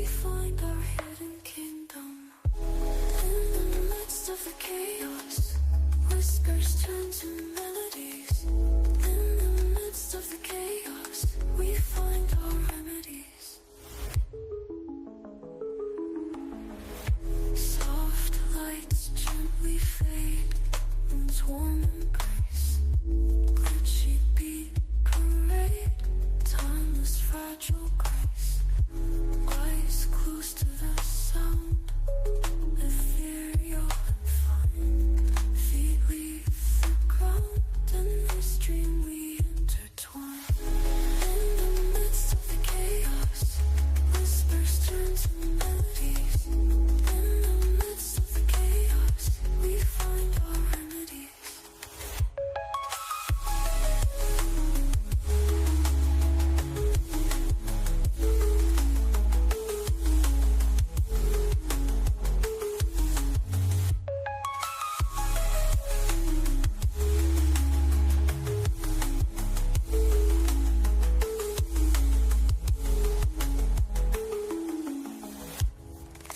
find our hidden kingdom. In the midst of the chaos, whispers turn to melodies. In the midst of the chaos, we find our remedies. Soft lights gently fade, moon's warm embrace. Glitchy beat parade, timeless fragile grace. Eyes close to the sound, ethereal and fine. Feet leave the ground, in this dream we intertwine. In the midst of the chaos, whispers turn to melodies. In the midst of the chaos, we find our remedies.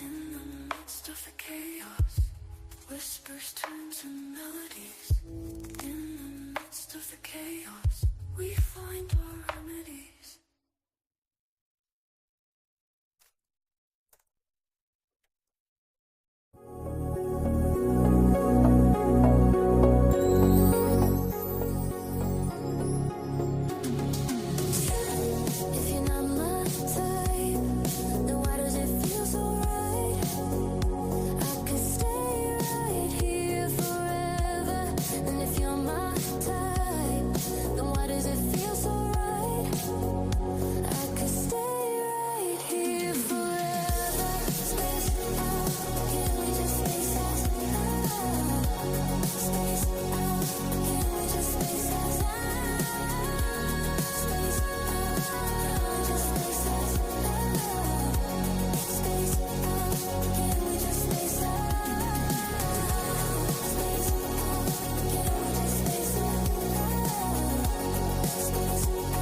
In the midst of the chaos, whispers turn to melodies. In the midst of the chaos, we find our remedies. If you're not my type, then why does it feel so right? I could stay right here forever. And if you're my type, then why does it feel so right? I could stay right here forever. Space out, can we just space out? Space out, can we just space out? Space out, just space out. Space out, can we just space out? Space out, can we just space out? Space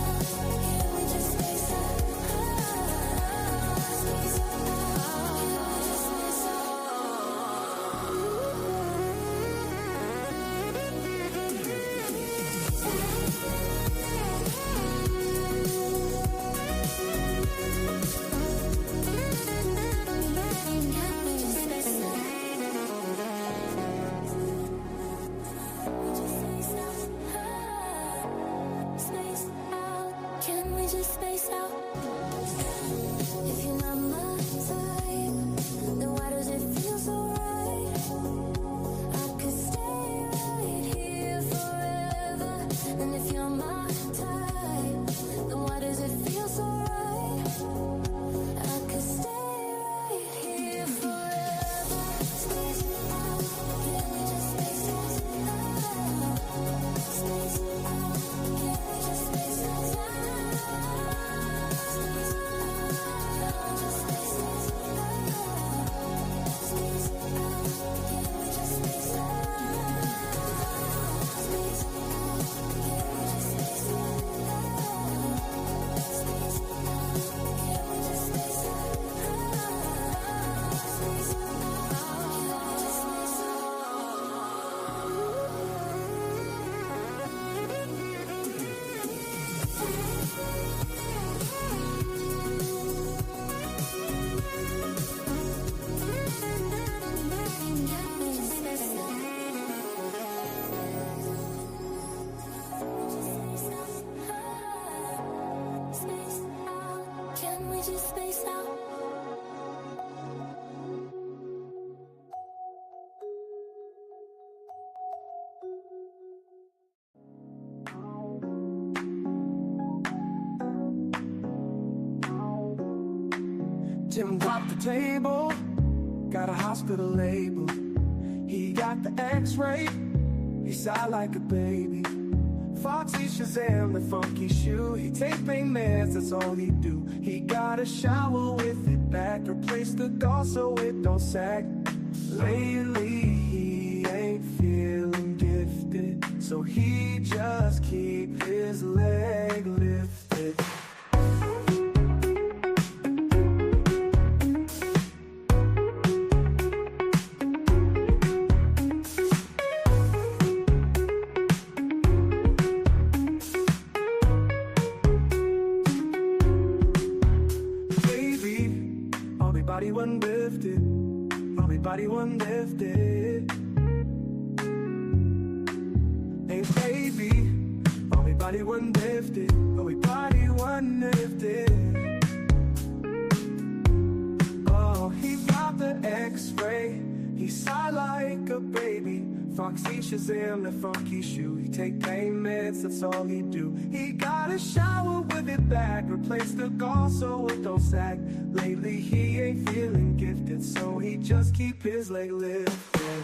out, can we just space out? Space out, can we just space Space out, can we just space out? If you're not my type, then why does it feel so right? I could stay right here forever. And if you're my type, then why does it feel so right? I could stay right here forever. Space out, can we just space out? Space out, can we just space out? Space out, just space out. Space out, can we just space out? Space out, can we just space out? Space out, can we just space out? Space out, can we just space Space out, can we just space out? Jim dropped the table, got a hospital label. He got the x-ray, he sighed like a baby. Foxy Shazam, the funky shoe. He take pain meds, that's all he do. He got a shower with it back, replaced the gauze so it don't sag. Lately he ain't feeling gifted, so he just keep his leg lifted. body one lifted. Oh, my body one lifted. Hey baby, oh, my body one lifted. Oh, my body one lifted. Oh, he got the X-ray. He sigh like a baby. Foxy Shazam, the funky shoe. He take pain meds, that's all he do. He got a shower with it back. Replace the gauze so it don't sag. Lately he ain't feeling gifted, so he just keep his leg lifted.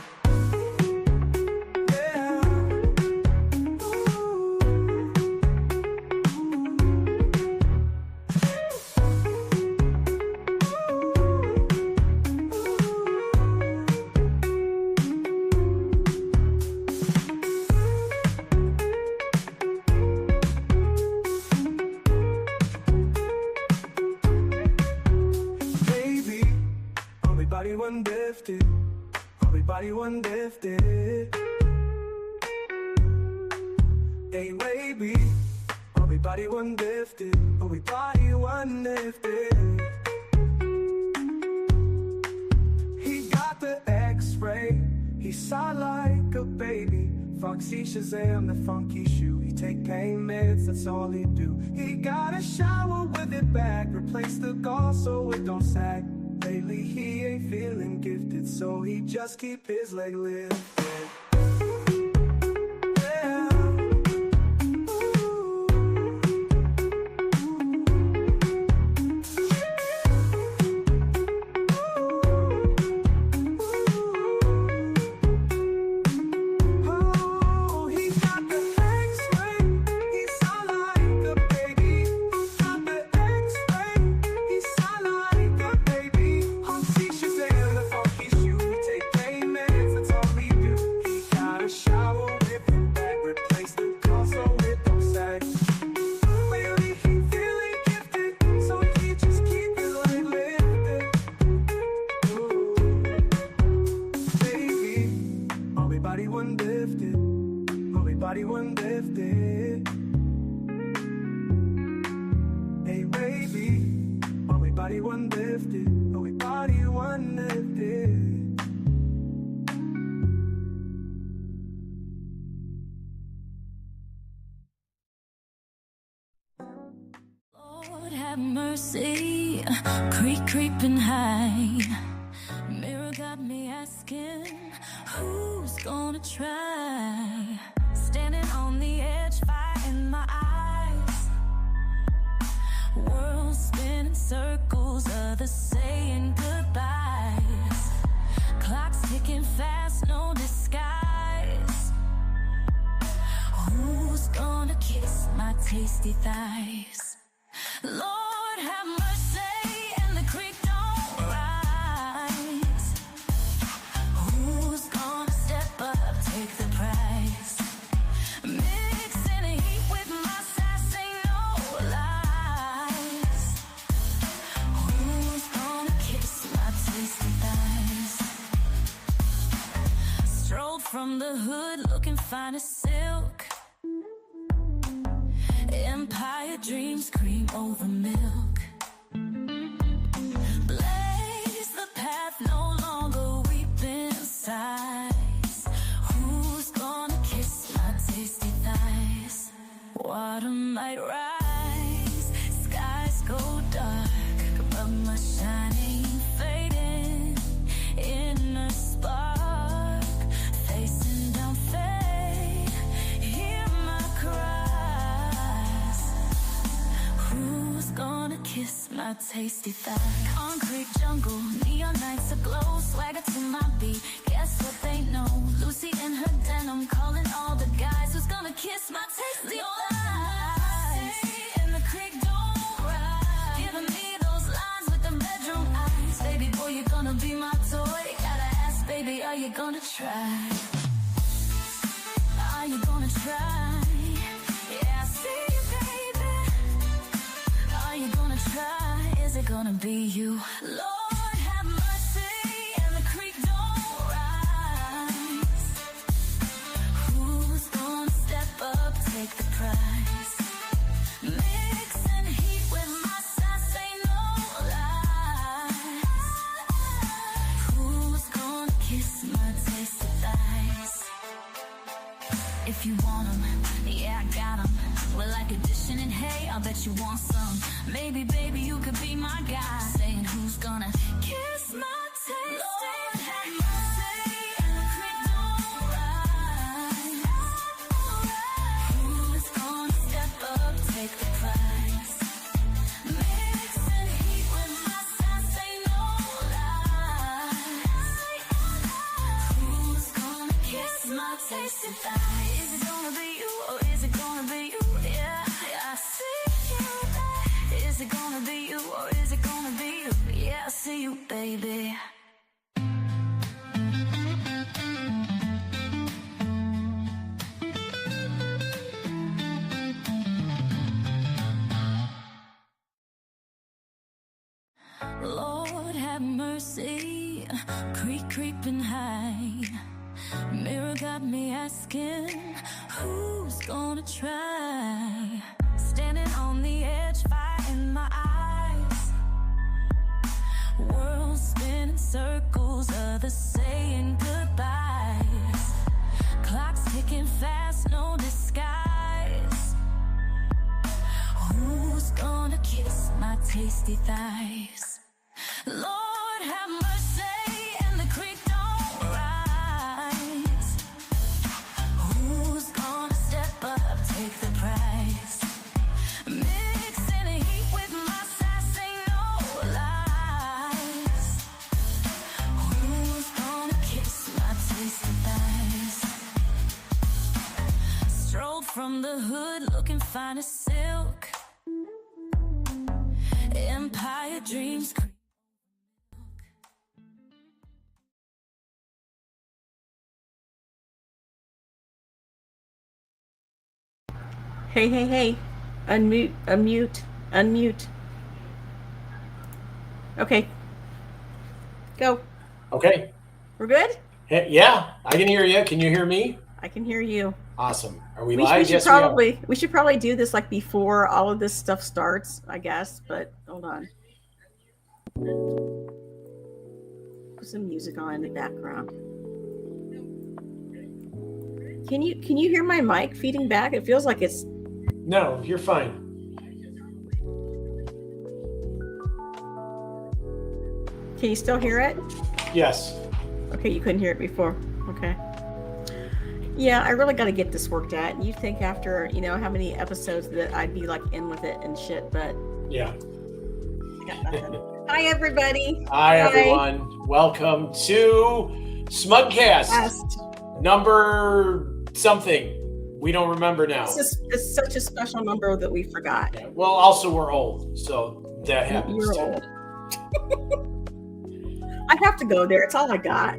One lifted, everybody one lifted. Hey baby, everybody one lifted, everybody one lifted. He got the X-ray, he sigh like a baby. Foxy Shazam, the funky shoe. He take pain meds, that's all he do. He got a shower with it back. Replace the gauze so it don't sag. Lately he ain't feeling gifted, so he just keep his leg lifted. Mercy, creeping high. Mirror got me asking, who's gonna try? Standing on the edge, fire in my eyes. World spinning circles, others saying goodbyes. Clock's ticking fast, no disguise. Who's gonna kiss my tasty thighs? Lord have mercy, and the creek don't rise. Who's gonna step up, take the prize? Mixing heat with my sass, ain't no lies. Who's gonna kiss my tasty thighs? Strolled from the hood, looking fine as silk. Empire dreams cream over milk. Blaze the path, no longer weeping sighs. Who's gonna kiss my tasty thighs? Water might rise, skies go dark, but my shining fading in a spark. Facing down fate, hear my cries. Who's gonna kiss my tasty thigh? Concrete jungle, neon nights aglow, swagger to my beat. Guess what they know? Lucy in her denim, calling all the guys. Who's gonna kiss my tasty thighs? In the creek don't rise, giving me those lines with them bedroom eyes. Baby boy, you're gonna be my toy. Gotta ask, baby, are you gonna try? Are you gonna try? Yeah, I see you, baby. Are you gonna try? Is it gonna be you? Lord have mercy, and the creek don't rise. Who's gonna step up, take the prize? Mixing heat with my sass, ain't no lies. you want some. Maybe, baby, you could be my guy. Saying who's gonna kiss my taste. Lord have mercy, and the creek don't rise. Who's gonna step up, take the prize? Mixing heat with my sass, ain't no lie. Who's gonna kiss my tasty thigh? Is it gonna be you, or is it gonna be you? Yeah, I see you. Is it gonna be you, or is it gonna be you? Yeah, I see you, baby. Lord have mercy, creek creeping high. Mirror got me asking, who's gonna try? Standing on the edge, fire in my eyes. World spinning circles, others saying goodbyes. Clock's ticking fast, no disguise. Who's gonna kiss my tasty thighs? Lord have mercy, and the creek don't rise. Who's gonna step up, take the prize? Mixing the heat with my sass, ain't no lies. Who's gonna kiss my tasty thighs? Strolled from the hood, looking fine as silk. Empire dreams. Hey, hey, hey. Unmute. Okay. Go. Okay. We're good? Hey, yeah, I can hear you. Can you hear me? I can hear you. Awesome. Are we We live? should Yes, we should probably do this like before all of this stuff starts, I guess, but hold on. Put some music on in the background. Can you hear my mic feeding back? It feels like it's No, you're fine. Can you still hear it? Yes. Okay, you couldn't hear it before. Okay. Yeah, I really got to get this worked out. You'd think after, how many episodes that I'd be like in with it and shit, but Yeah. I got nothing. Hi, everybody. Hi, everyone. Welcome to SMUG Cast. Number something. We don't remember now. It's such a special number that we forgot. Yeah. Well, also we're old, so that happens. You're too. old. I have to go there. It's all I got.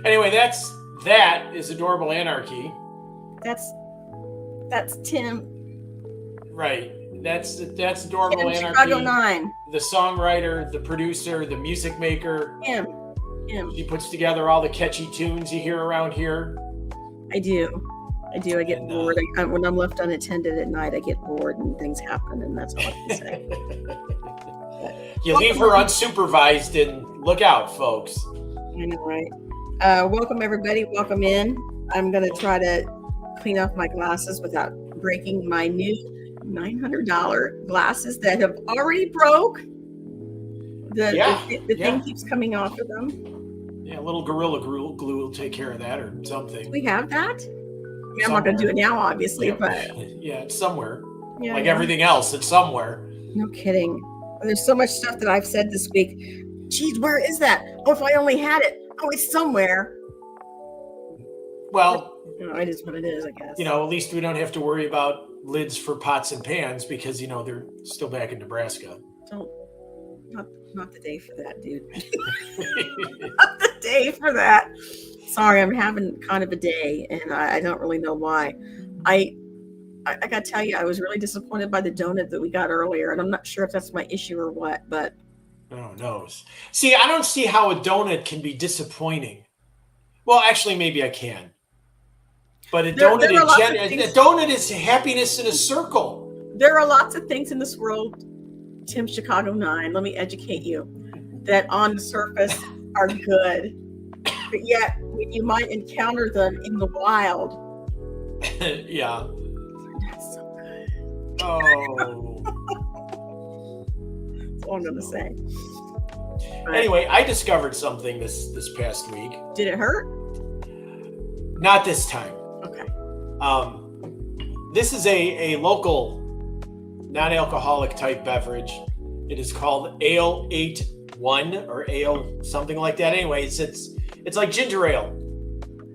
Anyway, that is Adorable Anarchy. That's Tim. Right. That's Adorable Tim, Anarchy. Chicago 9. The songwriter, the producer, the music maker. Him. She puts together all the catchy tunes you hear around here. I do. I get bored. When I'm left unattended at night, I get bored and things happen, and that's all I can say. You leave her unsupervised and look out, folks. I know, right? Welcome, everybody. Welcome in. I'm going to try to clean off my glasses without breaking my new $900 glasses that have already broke. The thing keeps coming off of them. Yeah, a little Gorilla Glue will take care of that or something. Do we have that? I'm not going to do it now, obviously, but... Yeah, it's somewhere. Yeah, everything else, it's somewhere. No kidding. There's so much stuff that I've said this week. Geez, where is that? Oh, if I only had it. Oh, it's somewhere. Well... it is what it is, I guess. At least we don't have to worry about lids for pots and pans because, they're still back in Nebraska. Not the day for that, dude. Not the day for that. Sorry, I'm having kind of a day, and I don't really know why. I got to tell you, I was really disappointed by the donut that we got earlier, and I'm not sure if that's my issue or what, but... Oh, no. See, I don't see how a donut can be disappointing. Well, actually, maybe I can. But a donut is happiness in a circle. There are lots of things in this world, Tim Chicago 9, let me educate you, that on the surface are good. But yet, when you might encounter them in the wild, yeah. they're not so good. Oh. That's all I'm gonna say. But Anyway, I discovered something this past week. did it hurt? Not this time. Okay. This is a local non-alcoholic type beverage. It is called Ale 81 or Ale something like that. Anyway, it's like ginger ale.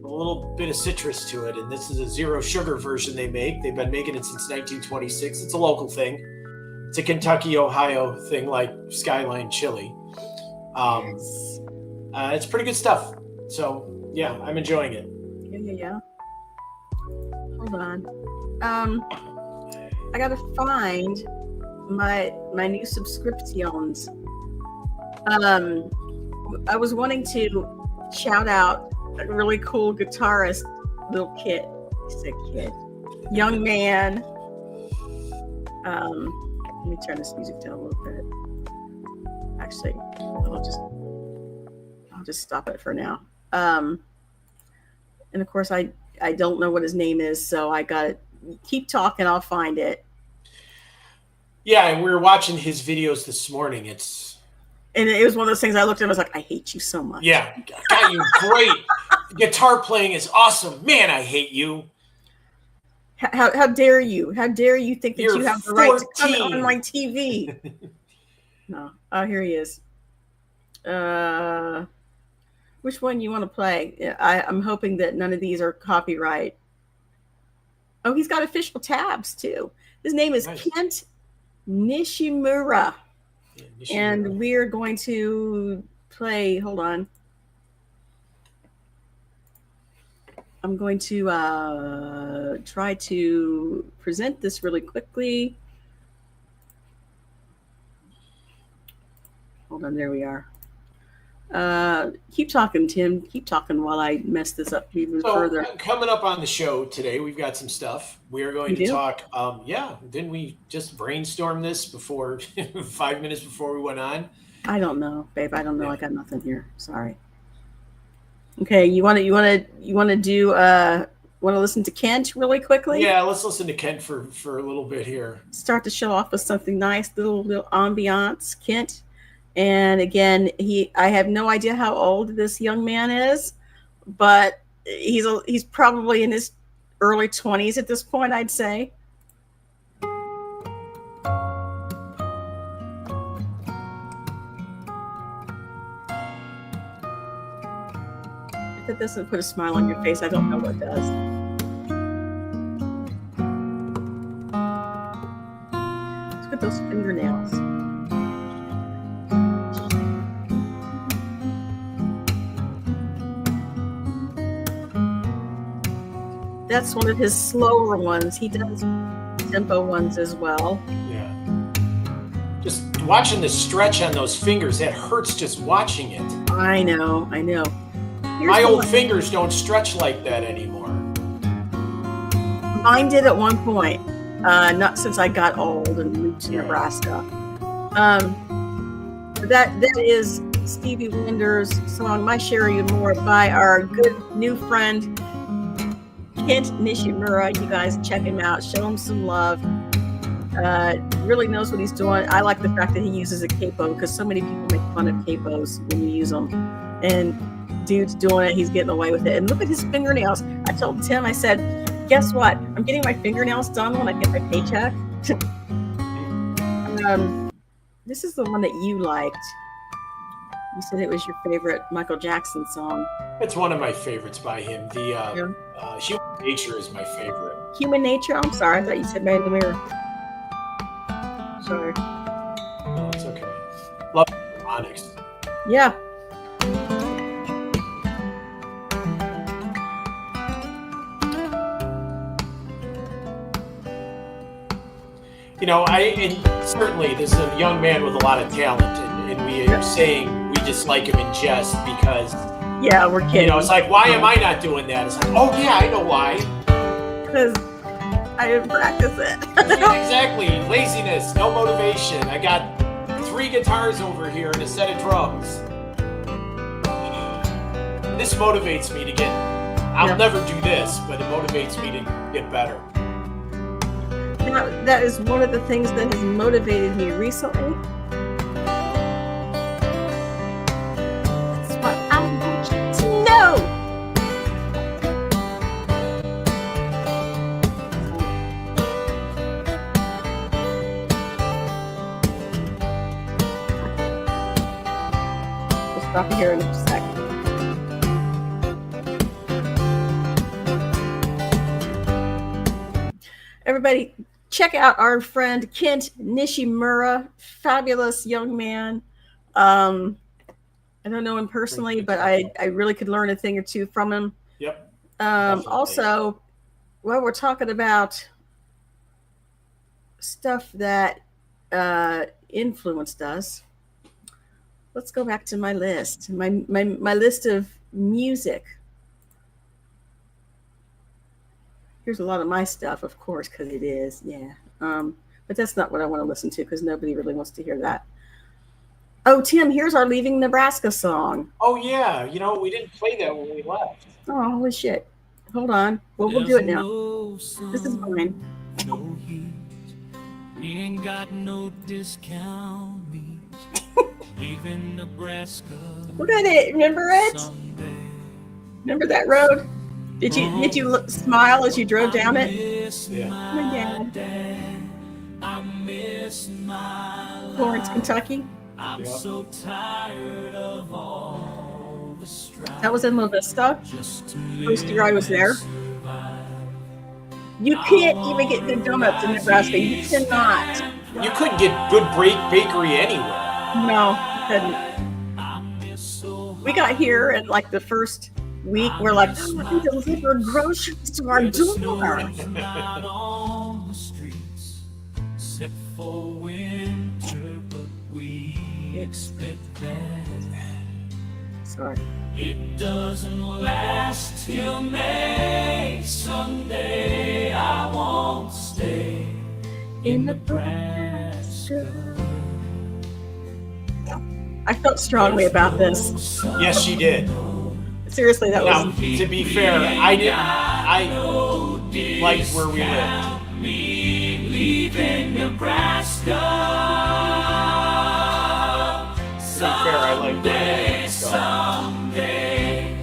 A little bit of citrus to it, and this is a zero sugar version they make. They've been making it since 1926. It's a local thing. It's a Kentucky, Ohio thing like Skyline Chili. It's pretty good stuff. So yeah, I'm enjoying it. Yeah. Hold on. I gotta find my new subscriptions. I was wanting to shout out a really cool guitarist, little kid. He said kid. Young man. Let me turn this music down a little bit. Actually, I'll just stop it for now. And of course, I don't know what his name is, so I got keep talking. I'll find it. Yeah, and we were watching his videos this morning. And it was one of those things I looked at and I was like, I hate you so much. Yeah, got you great. Guitar playing is awesome. Man, I hate you. How dare you? How dare you think that You're you have the right to 14. come on my TV? No. Oh, here he is. Which one you want to play? I'm hoping that none of these are copyright. Oh, he's got official tabs too. His name is Nice. Kent Nishimura. Yeah, Nishimura. And we're going to play. Hold on. I'm going to try to present this really quickly. Hold on, there we are. Keep talking, Tim. Keep talking while I mess this up even further. Coming up on the show today, we've got some stuff. We are going to talk. Didn't we just brainstorm this before 5 minutes before we went on? I don't know, babe. I don't know. I got nothing here. Sorry. Okay, you want to listen to Kent really quickly? Yeah, let's listen to Kent for a little bit here. Start the show off with something nice, little ambiance, Kent. And again, I have no idea how old this young man is, but he's probably in his early 20s at this point, I'd say. If it doesn't put a smile on your face, I don't know what does. Look at those fingernails. That's one of his slower ones. He does tempo ones as well. Yeah. Just watching the stretch on those fingers, that hurts just watching it. I know. My old fingers don't stretch like that anymore. Mine did at one point. Not since I got old and moved to Nebraska. That is Stevie Wonder's song "My Sherry and More" by our good new friend Kent Nishimura. You guys check him out. Show him some love. Really knows what he's doing. I like the fact that he uses a capo because so many people make fun of capos when you use them. And dude's doing it. He's getting away with it. And look at his fingernails. I told Tim, I said, guess what? I'm getting my fingernails done when I get my paycheck. This is the one that you liked. You said it was your favorite Michael Jackson song. It's one of my favorites by him. The Human Nature is my favorite. Human Nature? I'm sorry. I thought you said Man in the Mirror. Sorry. No, it's okay. Love Onyx. Yeah. And certainly this is a young man with a lot of talent, and we are saying we just like him in jest because, we're kidding. It's like, why am I not doing that? It's like, oh yeah, I know why. Because I didn't practice it. Yeah, exactly. Laziness, no motivation. I got 3 guitars over here and a set of drums. This motivates me to I'll never do this, but it motivates me to get better. that is one of the things that has motivated me recently. That's what I want you to know. We'll stop here in a second. Everybody, check out our friend Kent Nishimura, fabulous young man. I don't know him personally, but I really could learn a thing or two from him. Yep. Also, while we're talking about stuff that influenced us, let's go back to my list. My list of music. Here's a lot of my stuff, of course, because it is, yeah. But that's not what I want to listen to because nobody really wants to hear that. Oh, Tim, here's our Leaving Nebraska song. Oh, yeah. You know, we didn't play that when we left. Oh, holy shit. Hold on. Well, we'll do it now. This is mine. No heat. We ain't got no discount meat. Leaving Nebraska. Look at it. Remember it? Someday. Remember that road? Did you smile as you drove down it? Yeah. Oh my God. I miss my Florence, Kentucky. I'm so tired of all the strife. That was in La Vista. First year I was there. You can't even get good donuts in Nebraska. You cannot. You couldn't get good bakery anywhere. No, you couldn't. We got here and like the first week, we're like, oh, we deliver groceries to our door. On the streets, except for winter, but we expect that. Sorry. It doesn't last till May. Someday I won't stay in Nebraska. I felt strongly about this. Yes, she did. Seriously, that Now, was. to be fair, I liked where we lived. Me leaving Nebraska. To be fair, I liked where we lived. Someday.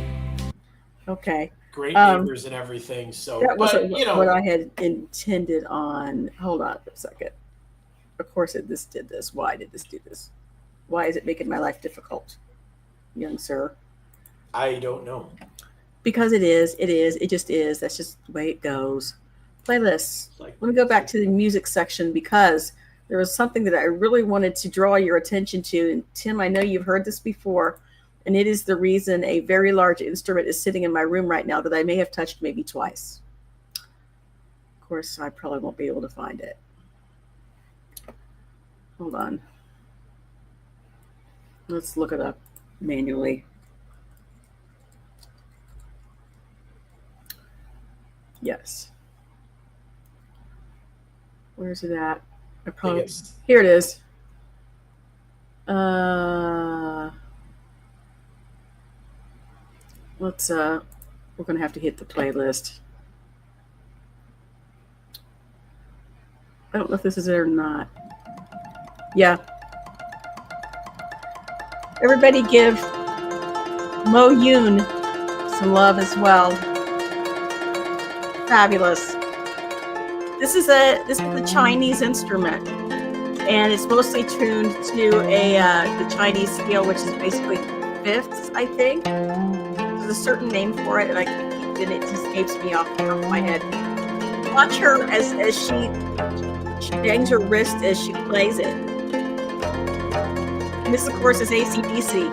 Okay. Great neighbors and everything. So, That wasn't but, you know, what I had intended on. Hold on a second. Of course, this did this. Why did this do this? Why is it making my life difficult, young sir? I don't know. Because it is. It just is. That's just the way it goes. Playlists. Let me go back to the music section because there was something that I really wanted to draw your attention to. And Tim, I know you've heard this before, and it is the reason a very large instrument is sitting in my room right now that I may have touched maybe twice. Of course, I probably won't be able to find it. Hold on. Let's look it up manually. Yes. Where's it at? Here it is. Let's we're gonna have to hit the playlist. I don't know if this is it or not. Yeah. Everybody give Mo Yoon some love as well. Fabulous. This is a Chinese instrument, and it's mostly tuned to the Chinese scale, which is basically fifths, I think. There's a certain name for it, and it escapes me off the top of my head. Watch her as she bangs her wrist as she plays it. And this, of course, is AC/DC.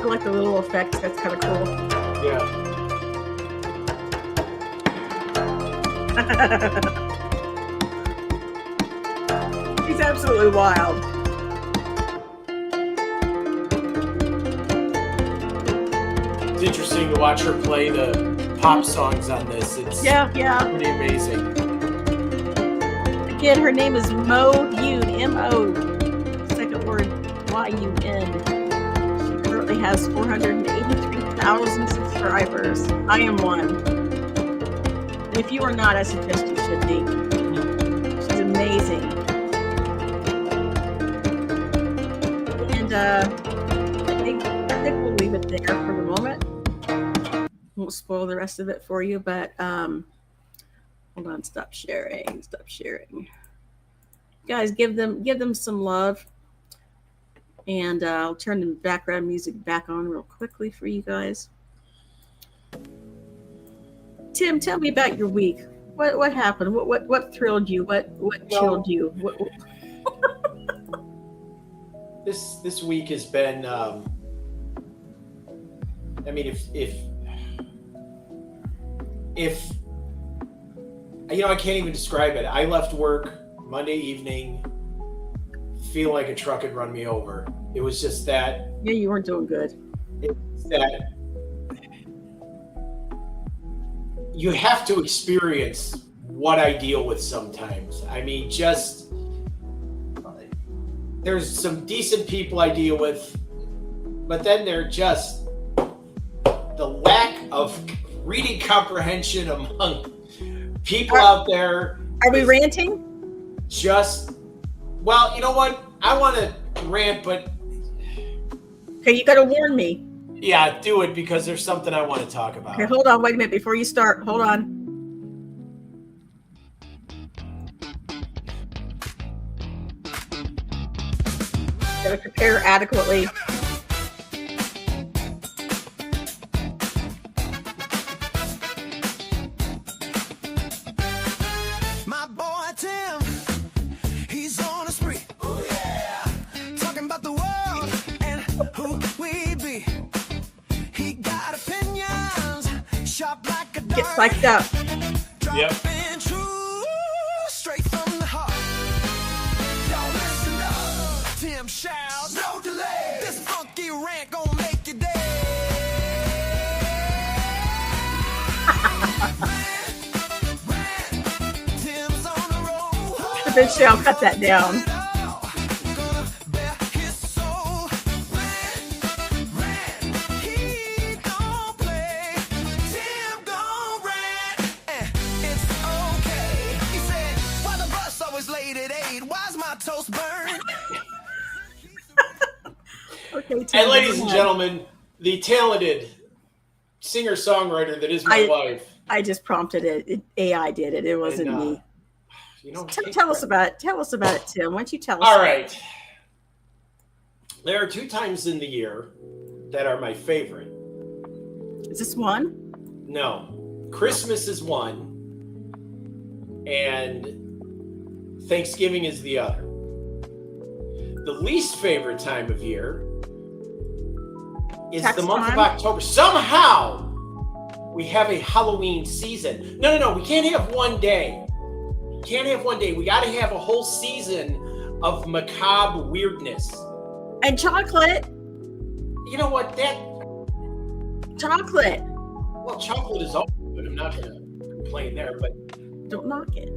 I like the little effects. That's kind of cool. Yeah. He's absolutely wild. It's interesting to watch her play the pop songs on this. It's Yeah. pretty amazing. Again, her name is Mo Yoon, M-O, second word, Y-U-N. She currently has 483,000 subscribers. I am one. And if you are not, I suggest you should be. She's amazing. And I think we'll leave it there for the moment. Won't spoil the rest of it for you, but hold on, stop sharing. Guys, give them some love. And I'll turn the background music back on real quickly for you guys. Tim, tell me about your week. What happened? What thrilled you? What chilled you? This week has been. I mean, if I can't even describe it. I left work Monday evening, feel like a truck had run me over. It was just that. Yeah, you weren't doing good. It's that you have to experience what I deal with sometimes. I mean, just there's some decent people I deal with, but then they're just the lack of reading comprehension among people out there. Are we ranting? Well, you know what? I want to rant, but okay, you got to warn me. Yeah, do it because there's something I want to talk about. Okay, hold on. Wait a minute before you start. Hold on. Got to prepare adequately. My boy Tim, he's on a spree. Oh yeah, talking about the world and who we be. He got opinions, sharp like a dart. Get psyched up. Yep. Dropping true, straight from the heart. Y'all listen up. Tim shouts, no delay. This funky rant gon' make you day. Tim's on the roll. Eventually, I'll cut that down. Okay, Tim, And ladies and gentlemen, the talented singer-songwriter that is my wife. I just prompted it. AI did it. It wasn't me. Tell us about it. Tell us about it, Tim. Why don't you tell us? All right. There are 2 times in the year that are my favorite. Is this one? No. Christmas is one, and Thanksgiving is the other. The least favorite time of year is the month of October. Somehow, we have a Halloween season. No. We can't have one day. We got to have a whole season of macabre weirdness. And chocolate. You know what? Chocolate. Well, chocolate is always good. I'm not going to complain there, but don't knock it.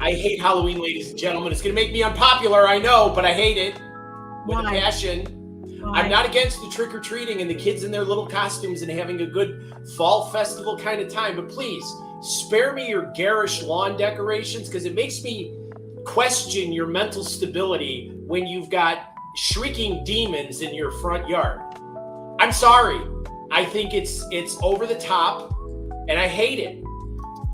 I hate Halloween, ladies and gentlemen. It's going to make me unpopular, I know, but I hate it with a passion. Why? I'm not against the trick-or-treating and the kids in their little costumes and having a good fall festival kind of time, but please, spare me your garish lawn decorations because it makes me question your mental stability when you've got shrieking demons in your front yard. I'm sorry. I think it's over the top, and I hate it.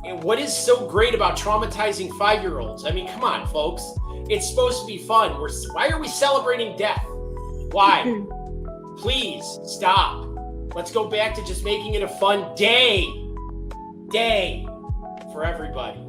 And what is so great about traumatizing 5-year-olds? I mean, come on, folks. It's supposed to be fun. Why are we celebrating death? Why? Please stop. Let's go back to just making it a fun day for everybody.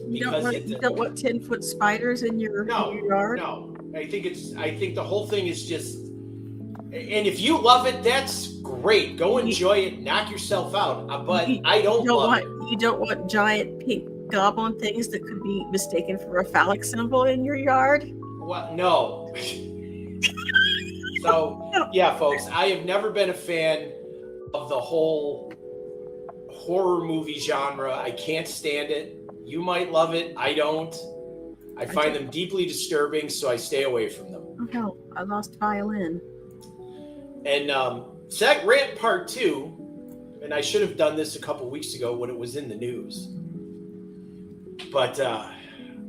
You don't want 10-foot spiders in your yard? No. I think the whole thing is just, and if you love it, that's great. Go enjoy it. Knock yourself out. But I don't love it. You don't want giant pink goblin things that could be mistaken for a phallic symbol in your yard? Well, no. So, yeah, folks, I have never been a fan of the whole horror movie genre. I can't stand it. You might love it. I don't. I find them deeply disturbing, so I stay away from them. Oh, hell, I lost violin. And Zach Rant Part 2, and I should have done this a couple weeks ago when it was in the news. But,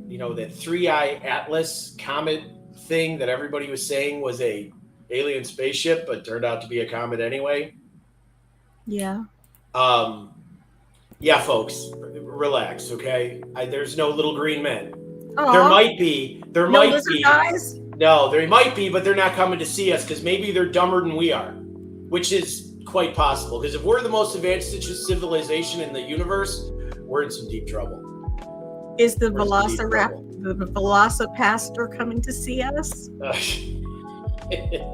you know, that 3-eye Atlas comet thing that everybody was saying was a alien spaceship, but turned out to be a comet anyway. Yeah. Yeah, folks, relax, okay? There's no little green men. Aww. There might be. There no might be. Guys? No, there might be, but they're not coming to see us because maybe they're dumber than we are, which is quite possible. Because if we're the most advanced civilization in the universe, we're in some deep trouble. Is the Velocipastor coming to see us? Do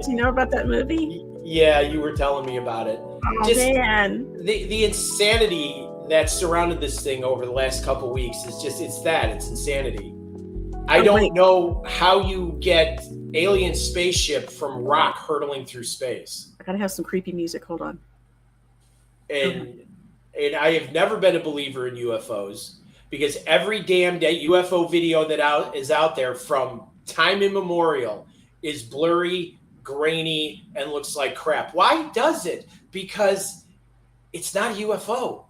you know about that movie? Yeah, you were telling me about it. Oh, man. The insanity that surrounded this thing over the last couple of weeks is just, it's insanity. I don't know how you get alien spaceship from rock hurtling through space. I gotta have some creepy music. Hold on. And I have never been a believer in UFOs because every damn day UFO video that is out there from time immemorial is blurry, grainy, and looks like crap. Why does it? Because it's not a UFO.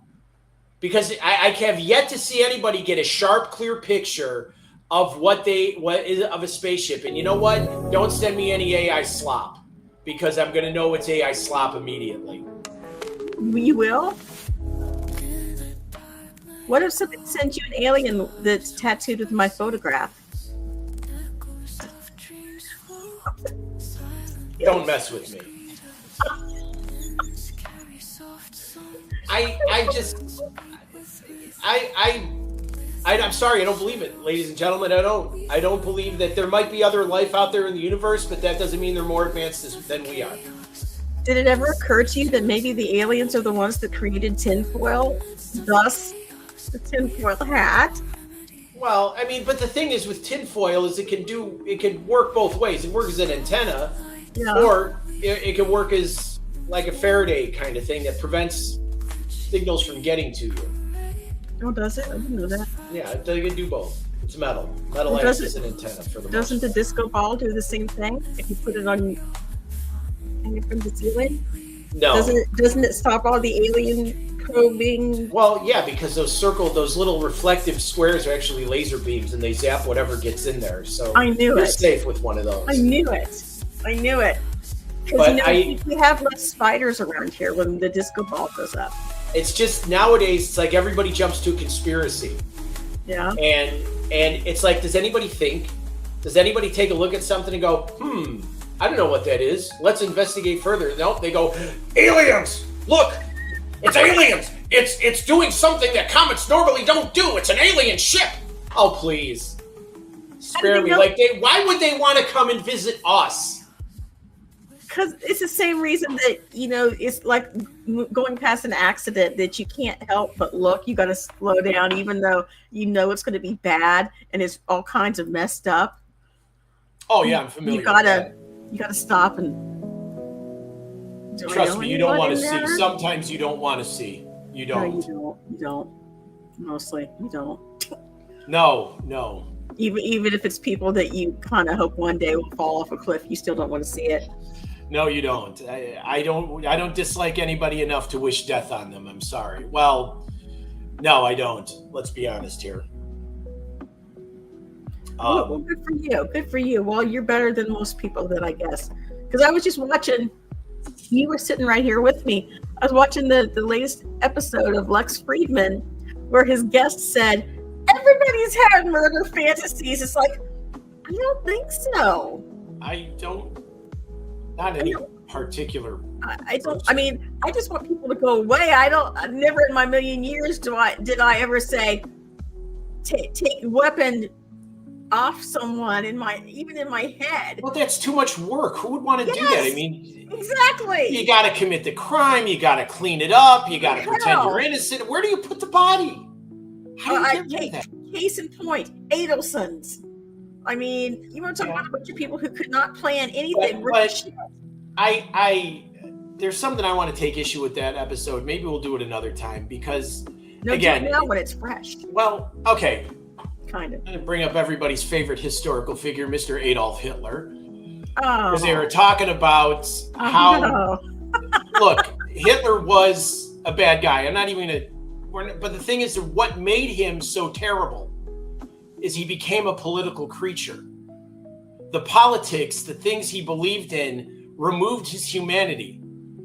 Because I have yet to see anybody get a sharp, clear picture of what is of a spaceship. And you know what? Don't send me any AI slop because I'm going to know it's AI slop immediately. You will? What if somebody sends you an alien that's tattooed with my photograph? Don't mess with me. I'm sorry, I don't believe it, ladies and gentlemen. I don't believe that there might be other life out there in the universe, but that doesn't mean they're more advanced than we are. Did it ever occur to you that maybe the aliens are the ones that created tinfoil, thus the tinfoil hat? Well, I mean, but the thing is with tinfoil is it can work both ways. It works as an antenna, or it can work as like a Faraday kind of thing that prevents signals from getting to you. Oh, does it? I didn't know that. Yeah, it can do both. It's metal. Metal acts as an antenna for the most. Doesn't the disco ball do the same thing if you put it on from the ceiling? No. Doesn't it stop all the alien probing? Well, yeah, because those little reflective squares are actually laser beams, and they zap whatever gets in there. So I knew you're it. safe with one of those. I knew it. Because we have less spiders around here when the disco ball goes up. It's just nowadays, it's like everybody jumps to a conspiracy. Yeah. And it's like, does anybody think? Does anybody take a look at something and go, I don't know what that is. Let's investigate further. No, they go, aliens! Look! It's aliens! It's doing something that comets normally don't do. It's an alien ship! Oh, please. Spare me. Why would they want to come and visit us? Because it's the same reason that, it's like going past an accident that you can't help but look. You got to slow down, even though it's going to be bad and it's all kinds of messed up. Oh, yeah, I'm familiar with that. You got to stop and... Trust me, you don't want to see. Sometimes you don't want to see. You don't. No, you don't. Mostly, you don't. No. Even if it's people that you kind of hope one day will fall off a cliff, you still don't want to see it. No, you don't. I don't dislike anybody enough to wish death on them. I'm sorry. Well, no, I don't. Let's be honest here. Well, good for you. Good for you. Well, you're better than most people then, I guess. Because I was just watching, you were sitting right here with me. I was watching the latest episode of Lex Friedman where his guest said, everybody's had murder fantasies. It's like, I don't think so. I don't. Not any particular. I don't. I mean, I just want people to go away. Never in my million years did I ever say take weapon off someone even in my head. Well, that's too much work. Who would want to do that? I mean, exactly. You got to commit the crime. You got to clean it up. You got to pretend you're innocent. Where do you put the body? How do you get that? Case in point, Adelsons. I mean, you want to talk about a bunch of people who could not plan anything. But there's something I want to take issue with that episode. Maybe we'll do it another time because No, again, do it now when it's fresh. well, okay. Kind of. I'm going to bring up everybody's favorite historical figure, Mr. Adolf Hitler. Oh. Because they were talking about how, no. look, Hitler was a bad guy. I'm not even going to, but the thing is, what made him so terrible is he became a political creature. The politics, the things he believed in, removed his humanity.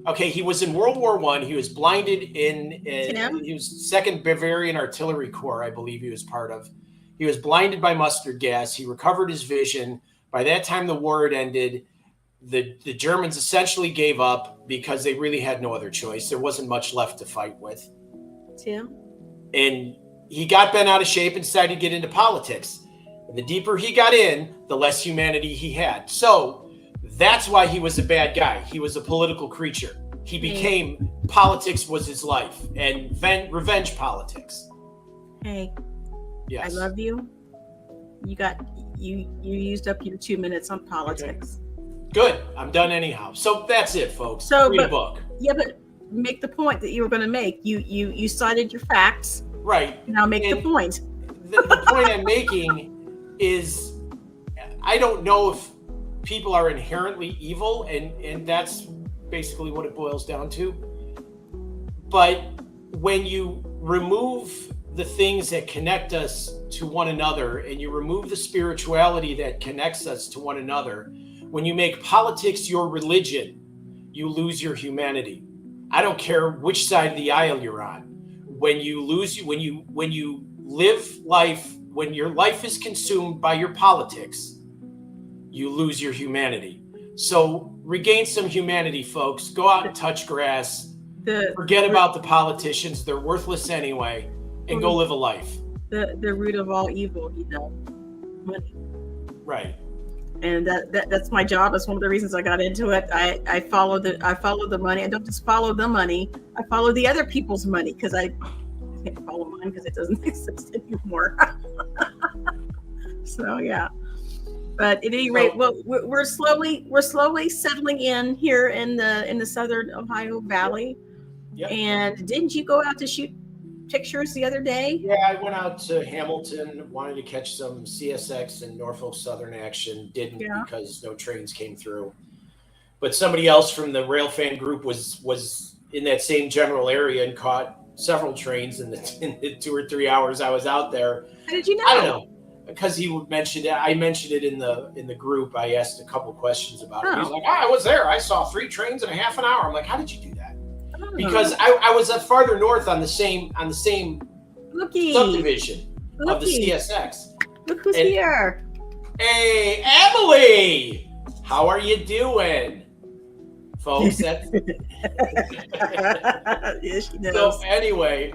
Okay, he was in World War I. He was blinded he was 2nd Bavarian Artillery Corps, I believe he was part of. He was blinded by mustard gas. He recovered his vision. By that time, the war had ended. The Germans essentially gave up because they really had no other choice. There wasn't much left to fight with. Tim? And he got bent out of shape and decided to get into politics. And the deeper he got in, the less humanity he had. So that's why he was a bad guy. He was a political creature. He became, politics was his life, and revenge politics. Hey. Yes. I love you. You used up your 2 minutes on politics. Okay. Good. I'm done anyhow. So that's it, folks. So, read a book. Yeah, but make the point that you were going to make. You cited your facts. Right. Now make the point. The point I'm making is I don't know if people are inherently evil, and that's basically what it boils down to. But when you remove the things that connect us to one another, and you remove the spirituality that connects us to one another, when you make politics your religion, you lose your humanity. I don't care which side of the aisle you're on. When you live life, when your life is consumed by your politics, you lose your humanity. So regain some humanity, folks. Go out and touch grass. Forget about the politicians. They're worthless anyway. And go live a life. The root of all evil, money. Right. And that's my job. That's one of the reasons I got into it. I follow the money. I don't just follow the money. I follow the other people's money because I can't follow mine because it doesn't exist anymore. So yeah. But at any rate, well, we're slowly settling in here in the southern Ohio Valley. Yep. And didn't you go out to shoot pictures the other day? Yeah, I went out to Hamilton, wanted to catch some CSX and Norfolk Southern action. Didn't because no trains came through. But somebody else from the Railfan group was in that same general area and caught several trains in the 2 or 3 hours I was out there. How did you know? I don't know. Because he mentioned it. I mentioned it in the group. I asked a couple questions about it. He's like, I was there. I saw 3 trains in a half an hour. I'm like, how did you do that? Because I was farther north on the same subdivision of the CSX. Look who's here. Hey, Emily, how are you doing, folks? Yeah, she knows. So anyway,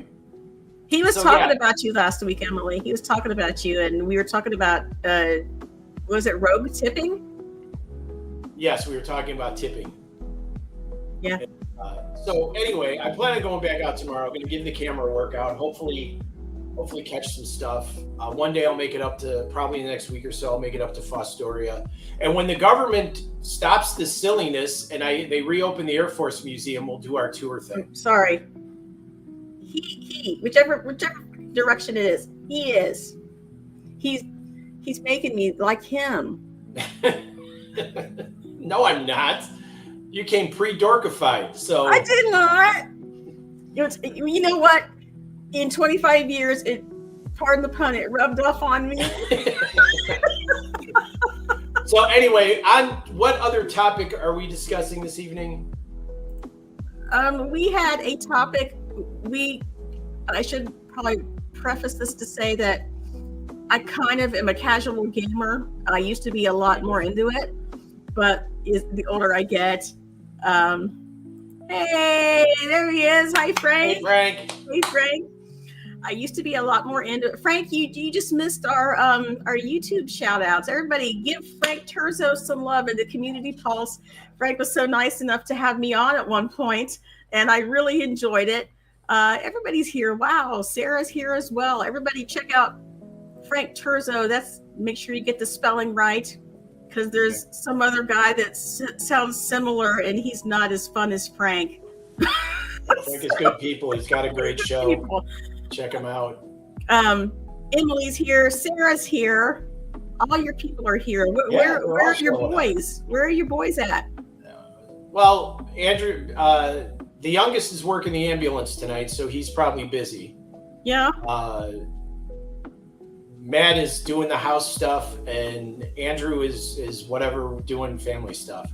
he was talking about you last week, Emily. He was talking about you, and we were talking about was it rogue tipping? Yes, we were talking about tipping. Yeah. So anyway, I plan on going back out tomorrow. I'm going to give the camera a workout. Hopefully catch some stuff. One day I'll make it up to, probably in the next week or so, I'll make it up to Fostoria. And when the government stops this silliness and they reopen the Air Force Museum, we'll do our tour thing. Sorry. He whichever direction it is, he's making me like him. No, I'm not. You came pre-dorkified, so I did not. You know what? In 25 years, pardon the pun, it rubbed off on me. So anyway, on what other topic are we discussing this evening? We had a topic. I should probably preface this to say that I kind of am a casual gamer. I used to be a lot more into it, but the older I get. Hey, there he is. Hi, Frank. Hey, Frank. Hey, Frank. I used to be a lot more into it. Frank, you just missed our YouTube shout outs. Everybody give Frank Terzo some love in the Community Pulse. Frank was so nice enough to have me on at one point, and I really enjoyed it. Everybody's here. Wow, Sarah's here as well. Everybody check out Frank Terzo. Make sure you get the spelling right. because there's some other guy that sounds similar, and he's not as fun as Frank. Frank is good people. He's got a great show. People. Check him out. Emily's here. Sarah's here. All your people are here. Where are your boys? Where are your boys at? Well, Andrew, the youngest is working the ambulance tonight, so he's probably busy. Yeah. Matt is doing the house stuff, and Andrew is whatever doing family stuff.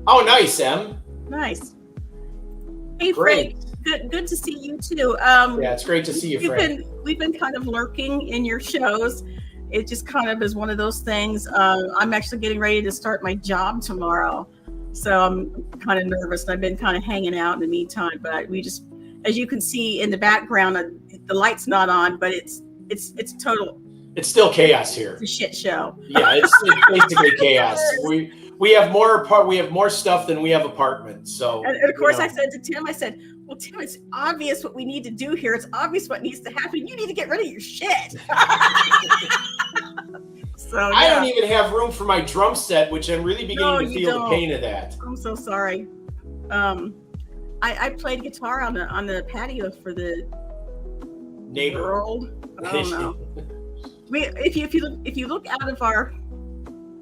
Oh, nice, Em. Nice. Hey, Great. Frank. Good to see you too. Yeah, it's great to see you, Frank. We've been kind of lurking in your shows. It just kind of is one of those things. I'm actually getting ready to start my job tomorrow, so I'm kind of nervous. I've been kind of hanging out in the meantime, but we just, as you can see in the background, the light's not on, but it's total. It's still chaos here. It's a shit show. Yeah, it's basically chaos. We have more stuff than we have apartments. So and of course I said to Tim, well, Tim, it's obvious what we need to do here. It's obvious what needs to happen. You need to get rid of your shit. So yeah. I don't even have room for my drum set, which I'm really beginning to feel the pain of that. I'm so sorry. I played guitar on the patio for the neighbor world. I don't know. If you look out of our,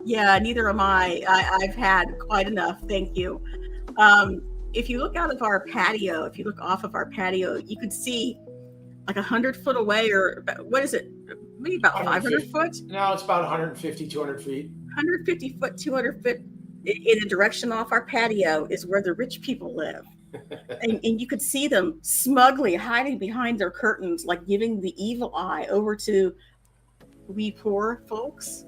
neither am I. I've had quite enough. Thank you. If you look out of our patio, if you look off of our patio, you could see like 100 foot away, or what is it? Maybe about 500 foot? No, it's about 150, 200 feet. 150 foot, 200 foot in a direction off our patio is where the rich people live. and you could see them smugly hiding behind their curtains, like giving the evil eye over to we poor folks.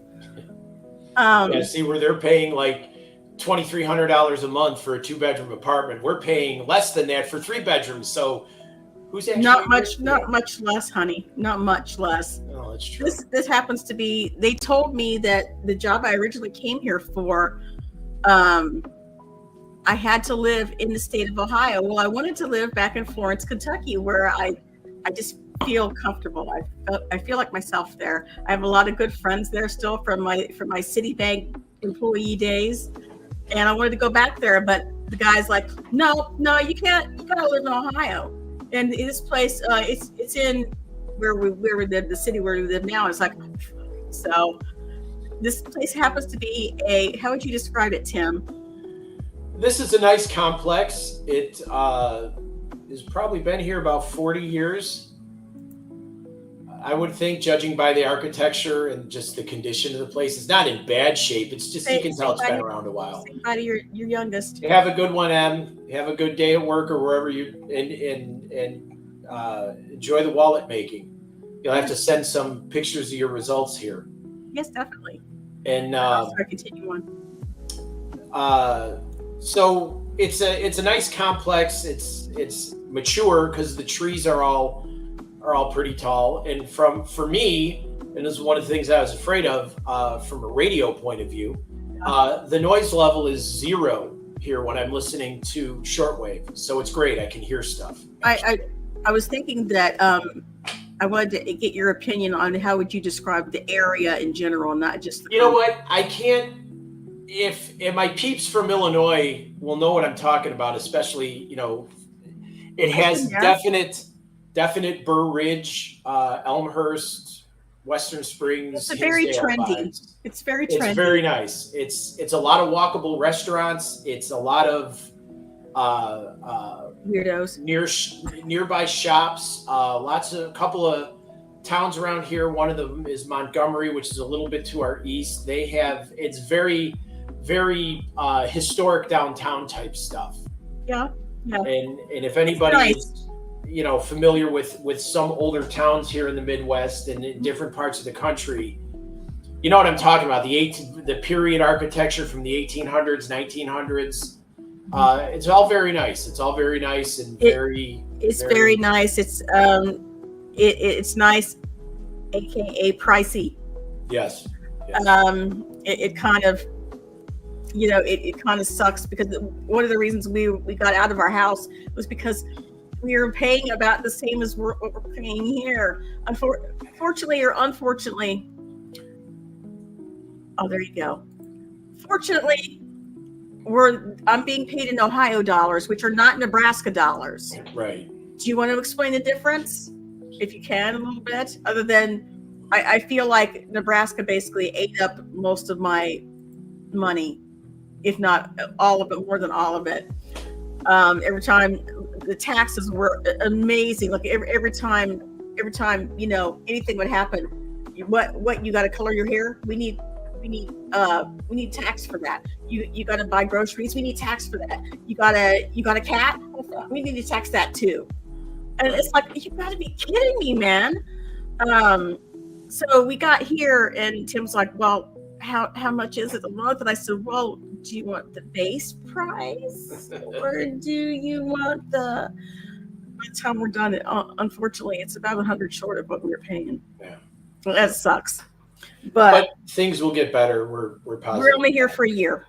See where they're paying like $2,300 a month for a 2-bedroom apartment. We're paying less than that for 3 bedrooms. So who's actually not much less, honey. Not much less. Oh, that's true. This happens to be. They told me that the job I originally came here for, I had to live in the state of Ohio. Well, I wanted to live back in Florence, Kentucky, where I just feel comfortable. I feel like myself there. I have a lot of good friends there still from my Citibank employee days, and I wanted to go back there, but the guy's like, no, you can't. You gotta live in Ohio. And this place, it's in where we live, the city where we live now. It's like, so this place happens to be how would you describe it, Tim? This is a nice complex. It has probably been here about 40 years. I would think, judging by the architecture and just the condition of the place, it's not in bad shape. It's just, you can tell it's been around a while. Say bye to your youngest. Have a good one, Em. Have a good day at work or wherever you, and enjoy the wallet making. You'll have to send some pictures of your results here. Yes, definitely. And continue on. So it's a nice complex. It's mature because the trees are all pretty tall. And for me, and this is one of the things I was afraid of from a radio point of view, the noise level is 0 here when I'm listening to shortwave. So it's great. I can hear stuff. I was thinking that I wanted to get your opinion on how would you describe the area in general, not just You know what? I can't. If my peeps from Illinois will know what I'm talking about, especially, it has definite Burr Ridge, Elmhurst, Western Springs. It's very trendy. Vibes. It's very trendy. It's very nice. It's a lot of walkable restaurants. It's a lot of weirdos nearby shops. A couple of towns around here. One of them is Montgomery, which is a little bit to our east. It's very, very historic downtown type stuff. Yeah. And if anybody is familiar with some older towns here in the Midwest and in different parts of the country, you know what I'm talking about. The period architecture from the 1800s, 1900s. It's all very nice. It's all very nice and very nice. It's nice, aka pricey. Yes. It kind of, it kind of sucks because one of the reasons we got out of our house was because we were paying about the same as what we're paying here. Fortunately or unfortunately. Oh, there you go. Fortunately, I'm being paid in Ohio dollars, which are not Nebraska dollars. Right. Do you want to explain the difference, if you can, a little bit? Other than, I feel like Nebraska basically ate up most of my money, if not all of it, more than all of it. Every time the taxes were amazing. Like every time, anything would happen. What you got to color your hair? We need tax for that. You got to buy groceries. We need tax for that. You got a cat. We need to tax that too. And it's like, you got to be kidding me, man. So we got here, and Tim's like, well, how much is it a month? And I said, well, do you want the base price, or do you want the? By the time we're done, unfortunately, it's about 100 short of what we were paying. Yeah, well, that sucks. But things will get better. We're positive. We're only here for a year.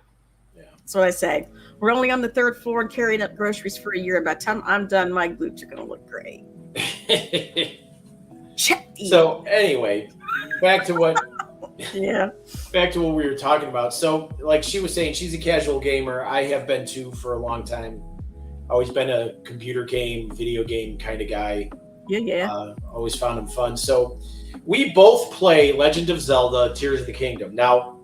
Yeah, that's what I say. We're only on the 3rd floor and carrying up groceries for a year. By the time I'm done, my glutes are going to look great. So anyway, back to what back to what we were talking about. So like she was saying, she's a casual gamer. I have been too for a long time. Always been a computer game, video game kind of guy. Always found them fun. So we both play Legend of Zelda Tears of the Kingdom. Now,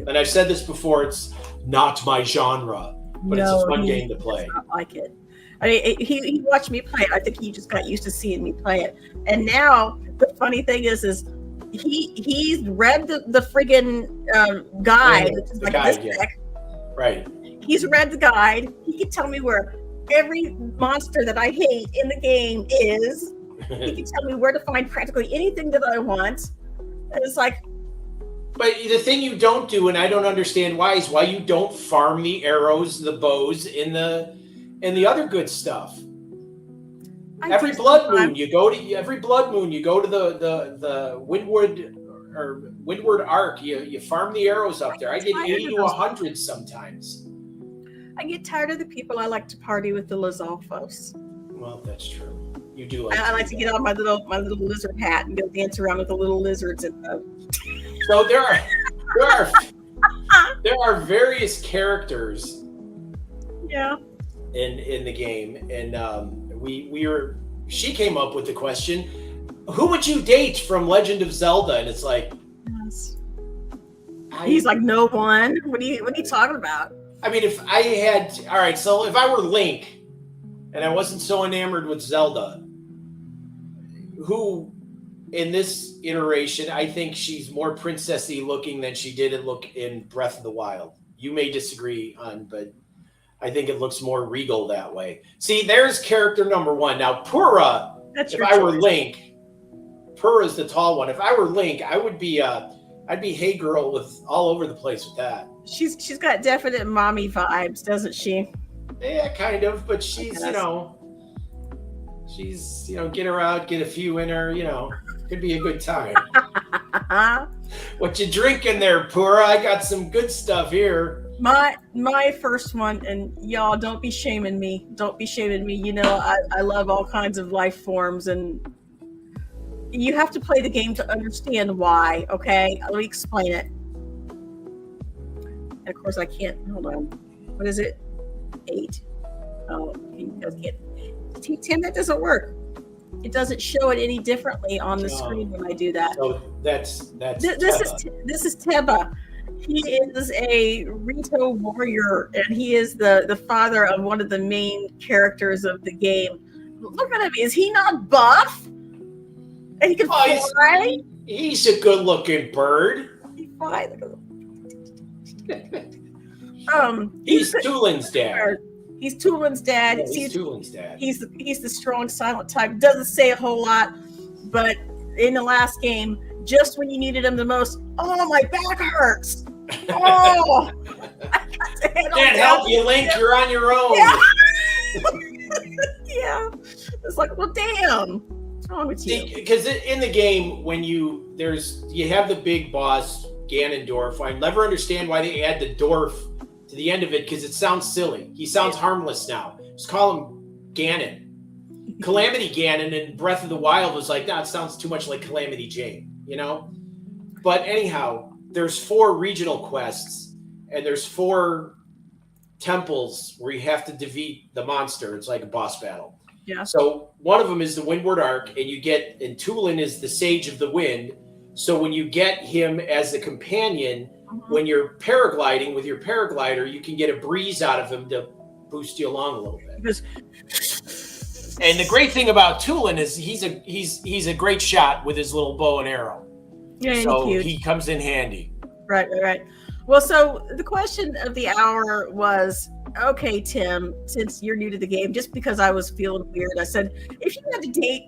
and I've said this before, it's not my genre, but it's a fun game to play. Not like it. I mean, he watched me play it. I think he just got used to seeing me play it. And now the funny thing is he's read the friggin' guide, which is like this thick. Right. He's read the guide. He can tell me where every monster that I hate in the game is. He can tell me where to find practically anything that I want. And it's like, but the thing you don't do, and I don't understand why, is why you don't farm the arrows, the bows, and the other good stuff. Every blood moon you go to the Windward Arc. You farm the arrows up there. I get 80 to 100 sometimes. I get tired of the people I like to party with, the Lizalfos. Well, that's true. You do like. I like to get on my little lizard hat and go dance around with the little lizards and. So there are various characters. Yeah. In the game, and she came up with the question, who would you date from Legend of Zelda? And it's like, yes. He's like, no one. What are you talking about? I mean, if I had, all right, so if I were Link and I wasn't so enamored with Zelda, who in this iteration, I think she's more princessy looking than she did look in Breath of the Wild. You may disagree but I think it looks more regal that way. See, there's character number one. Now, Purah, if I were Link, Purah's the tall one. If I were Link, I'd be Hey Girl with all over the place with that. She's got definite mommy vibes, doesn't she? Yeah, kind of, but she's, get her out, get a few in her, could be a good time. What you drinking there, Purah? I got some good stuff here. My first one, and y'all don't be shaming me. Don't be shaming me. I love all kinds of life forms, and you have to play the game to understand why. Okay, let me explain it. And of course, I can't. Hold on. What is it? 8. Oh, you guys can't. Tim, that doesn't work. It doesn't show it any differently on the screen when I do that. So that's this is Teba. He is a Rito warrior, and he is the father of one of the main characters of the game. Look at him. Is he not buff? And he can fly? He's a good-looking bird. He fly. He's Tulin's dad. He's Tulin's dad. Yeah, he's Tulin's dad. He's the strong, silent type. Doesn't say a whole lot, but in the last game, just when you needed him the most, oh, my back hurts. Oh, can't help you, Link. You're on your own. Yeah. It's like, well, damn. What's wrong with you? Because in the game, when you have the big boss Ganondorf. I never understand why they add the Dorf to the end of it because it sounds silly. He sounds harmless now. Just call him Ganon. Calamity Ganon in Breath of the Wild was like, it sounds too much like Calamity Jane, But anyhow, there's 4 regional quests, and there's 4 temples where you have to defeat the monster. It's like a boss battle. Yeah. So one of them is the Windward Arc, and Tulin is the Sage of the Wind. So when you get him as a companion, when you're paragliding with your paraglider, you can get a breeze out of him to boost you along a little bit. And the great thing about Tulin is he's a great shot with his little bow and arrow. Yeah, so cute. He comes in handy. Right. Well, so the question of the hour was, okay, Tim, since you're new to the game, just because I was feeling weird, I said, if you had to date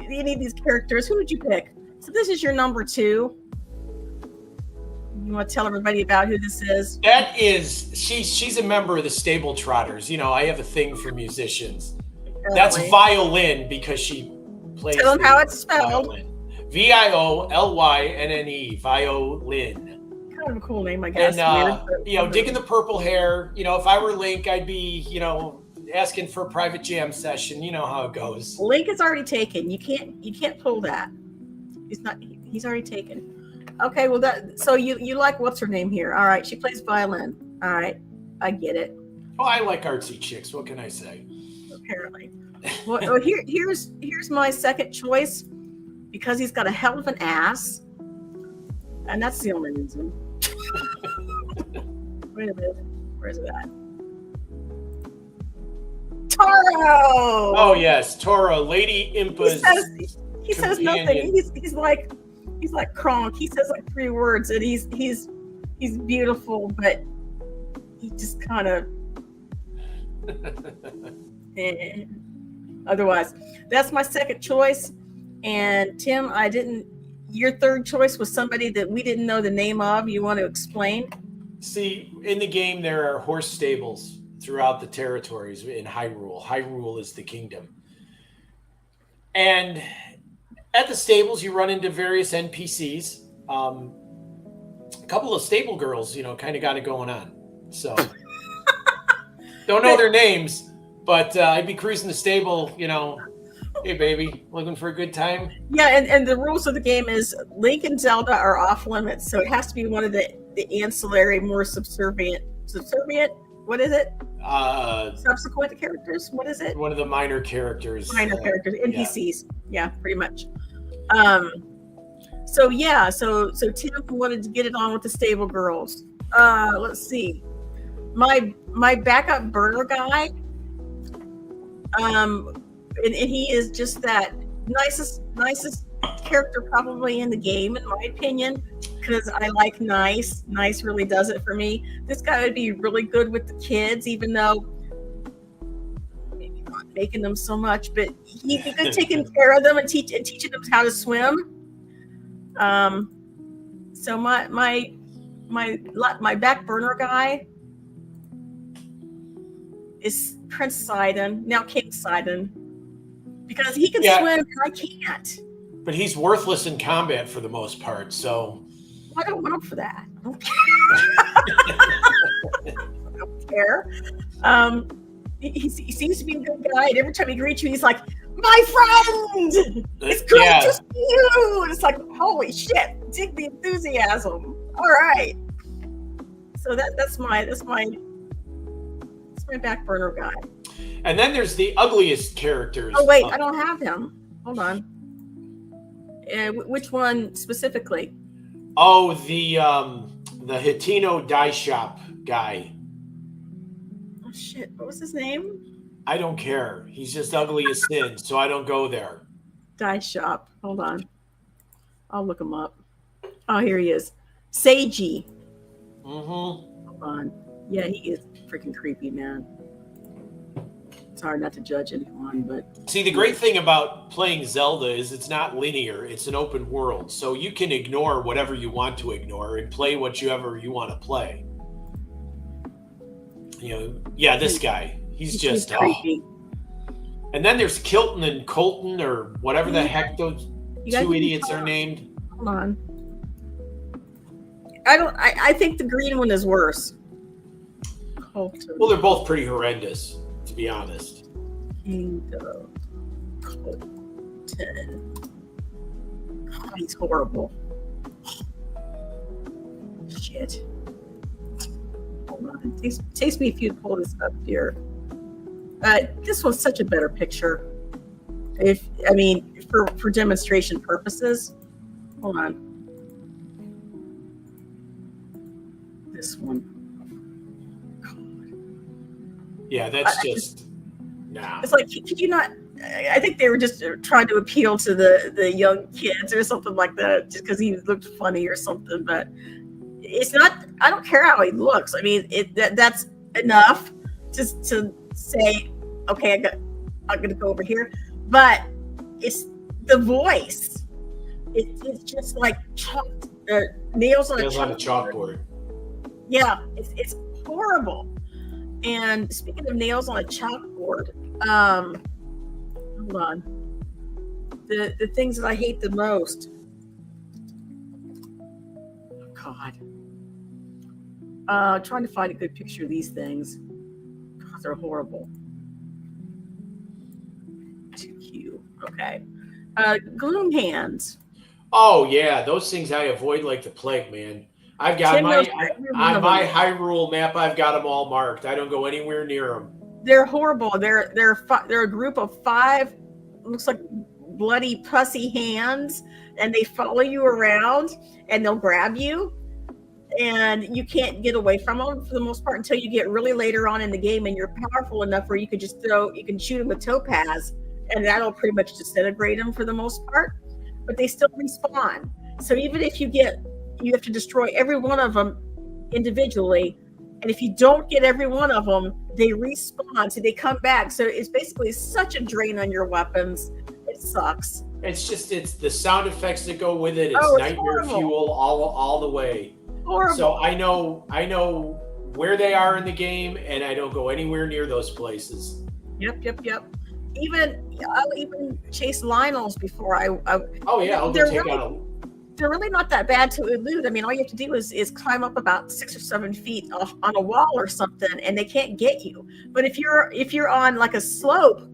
any of these characters, who would you pick? So this is your number 2. You want to tell everybody about who this is? That is, she's a member of the Stable Trotters. You know, I have a thing for musicians. Apparently. That's violin because she plays. Tell them how it's spelled. Violin. Violynne, violin. Kind of a cool name, I guess. And, weird, digging the purple hair. You know, if I were Link, I'd be, asking for a private jam session. You know how it goes. Link is already taken. You can't pull that. He's already taken. Okay, well so you like what's her name here? All right, she plays violin. All right, I get it. Oh, I like artsy chicks. What can I say? Apparently. Well, here's my second choice because he's got a hell of an ass, and that's the only reason. Wait a minute, where's it at? Toro. Oh yes, Toro, Lady Impa's. He says nothing. He's like Kronk. He says like 3 words, and he's beautiful, but he just kind of. Otherwise, that's my second choice. And Tim, your third choice was somebody that we didn't know the name of. You want to explain? See, in the game, there are horse stables throughout the territories in Hyrule. Hyrule is the kingdom. And at the stables, you run into various NPCs. A couple of stable girls, kind of got it going on. So, don't know their names, but I'd be cruising the stable, hey, baby, looking for a good time? Yeah, and the rules of the game is Link and Zelda are off limits, so it has to be one of the ancillary, more subservient, what is it? Subsequent characters, what is it? One of the minor characters. Characters, NPCs. Yeah, pretty much. So Tim wanted to get it on with the stable girls. Let's see. My backup burner guy, and he is just that nicest character probably in the game, in my opinion, because I like nice. Nice really does it for me. This guy would be really good with the kids, even though maybe not making them so much, but he'd be good taking care of them and teaching them how to swim. So my back burner guy is Prince Sidon, now King Sidon, because he can swim and I can't. But he's worthless in combat for the most part, so. I don't want him for that. I don't care. He seems to be a good guy, and every time he greets you, he's like, "My friend, it's great to see you." And it's like, holy shit, dig the enthusiasm. All right. So that's my back burner guy. And then there's the ugliest characters. Oh wait, I don't have him. Hold on. Which one specifically? Oh, the Hitino dye shop guy. Oh shit! What was his name? I don't care. He's just ugly as sin, so I don't go there. Dye shop. Hold on. I'll look him up. Oh, here he is. Seiji. Hold on. Yeah, he is freaking creepy, man. It's hard not to judge anyone, but see, the great thing about playing Zelda is it's not linear. It's an open world, so you can ignore whatever you want to ignore and play whatever you want to play. This guy. He's just creepy. And then there's Kilton and Colton, or whatever the heck those 2 idiots are named. Hold on. I think the green one is worse. Colton. Well, they're both pretty horrendous, to be honest. Colton. Oh, he's horrible. Shit. Hold on. It takes me a few to pull this up here. This one's such a better picture. For demonstration purposes. Hold on. This one. Yeah, that's nah. It's like, could you not? I think they were just trying to appeal to the young kids or something like that, just because he looked funny or something. But it's not. I don't care how he looks. I mean, that's enough just to say, okay, I'm going to go over here. But it's the voice. It's just like nails on a chalkboard. Yeah, it's horrible. And speaking of nails on a chalkboard, hold on. The things that I hate the most. Oh, God. Trying to find a good picture of these things. God, they're horrible. Too cute. Okay. Gloom hands. Oh yeah, those things I avoid like the plague, man. I've got on my Hyrule map. I've got them all marked. I don't go anywhere near them. They're horrible. They're a group of 5. Looks like bloody pussy hands, and they follow you around, and they'll grab you, and you can't get away from them for the most part until you get really later on in the game, and you're powerful enough where you can shoot them with topaz, and that'll pretty much disintegrate them for the most part. But they still respawn. So even if you have to destroy every one of them individually. And if you don't get every one of them, they respawn. So they come back. So it's basically such a drain on your weapons. It sucks. It's the sound effects that go with it. It's nightmare fuel all the way. Horrible. So I know where they are in the game, and I don't go anywhere near those places. Yep. I'll even chase Lionels before I'll go take on they're really not that bad to elude. I mean, all you have to do is climb up about 6 or 7 feet on a wall or something, and they can't get you. But if you're on like a slope,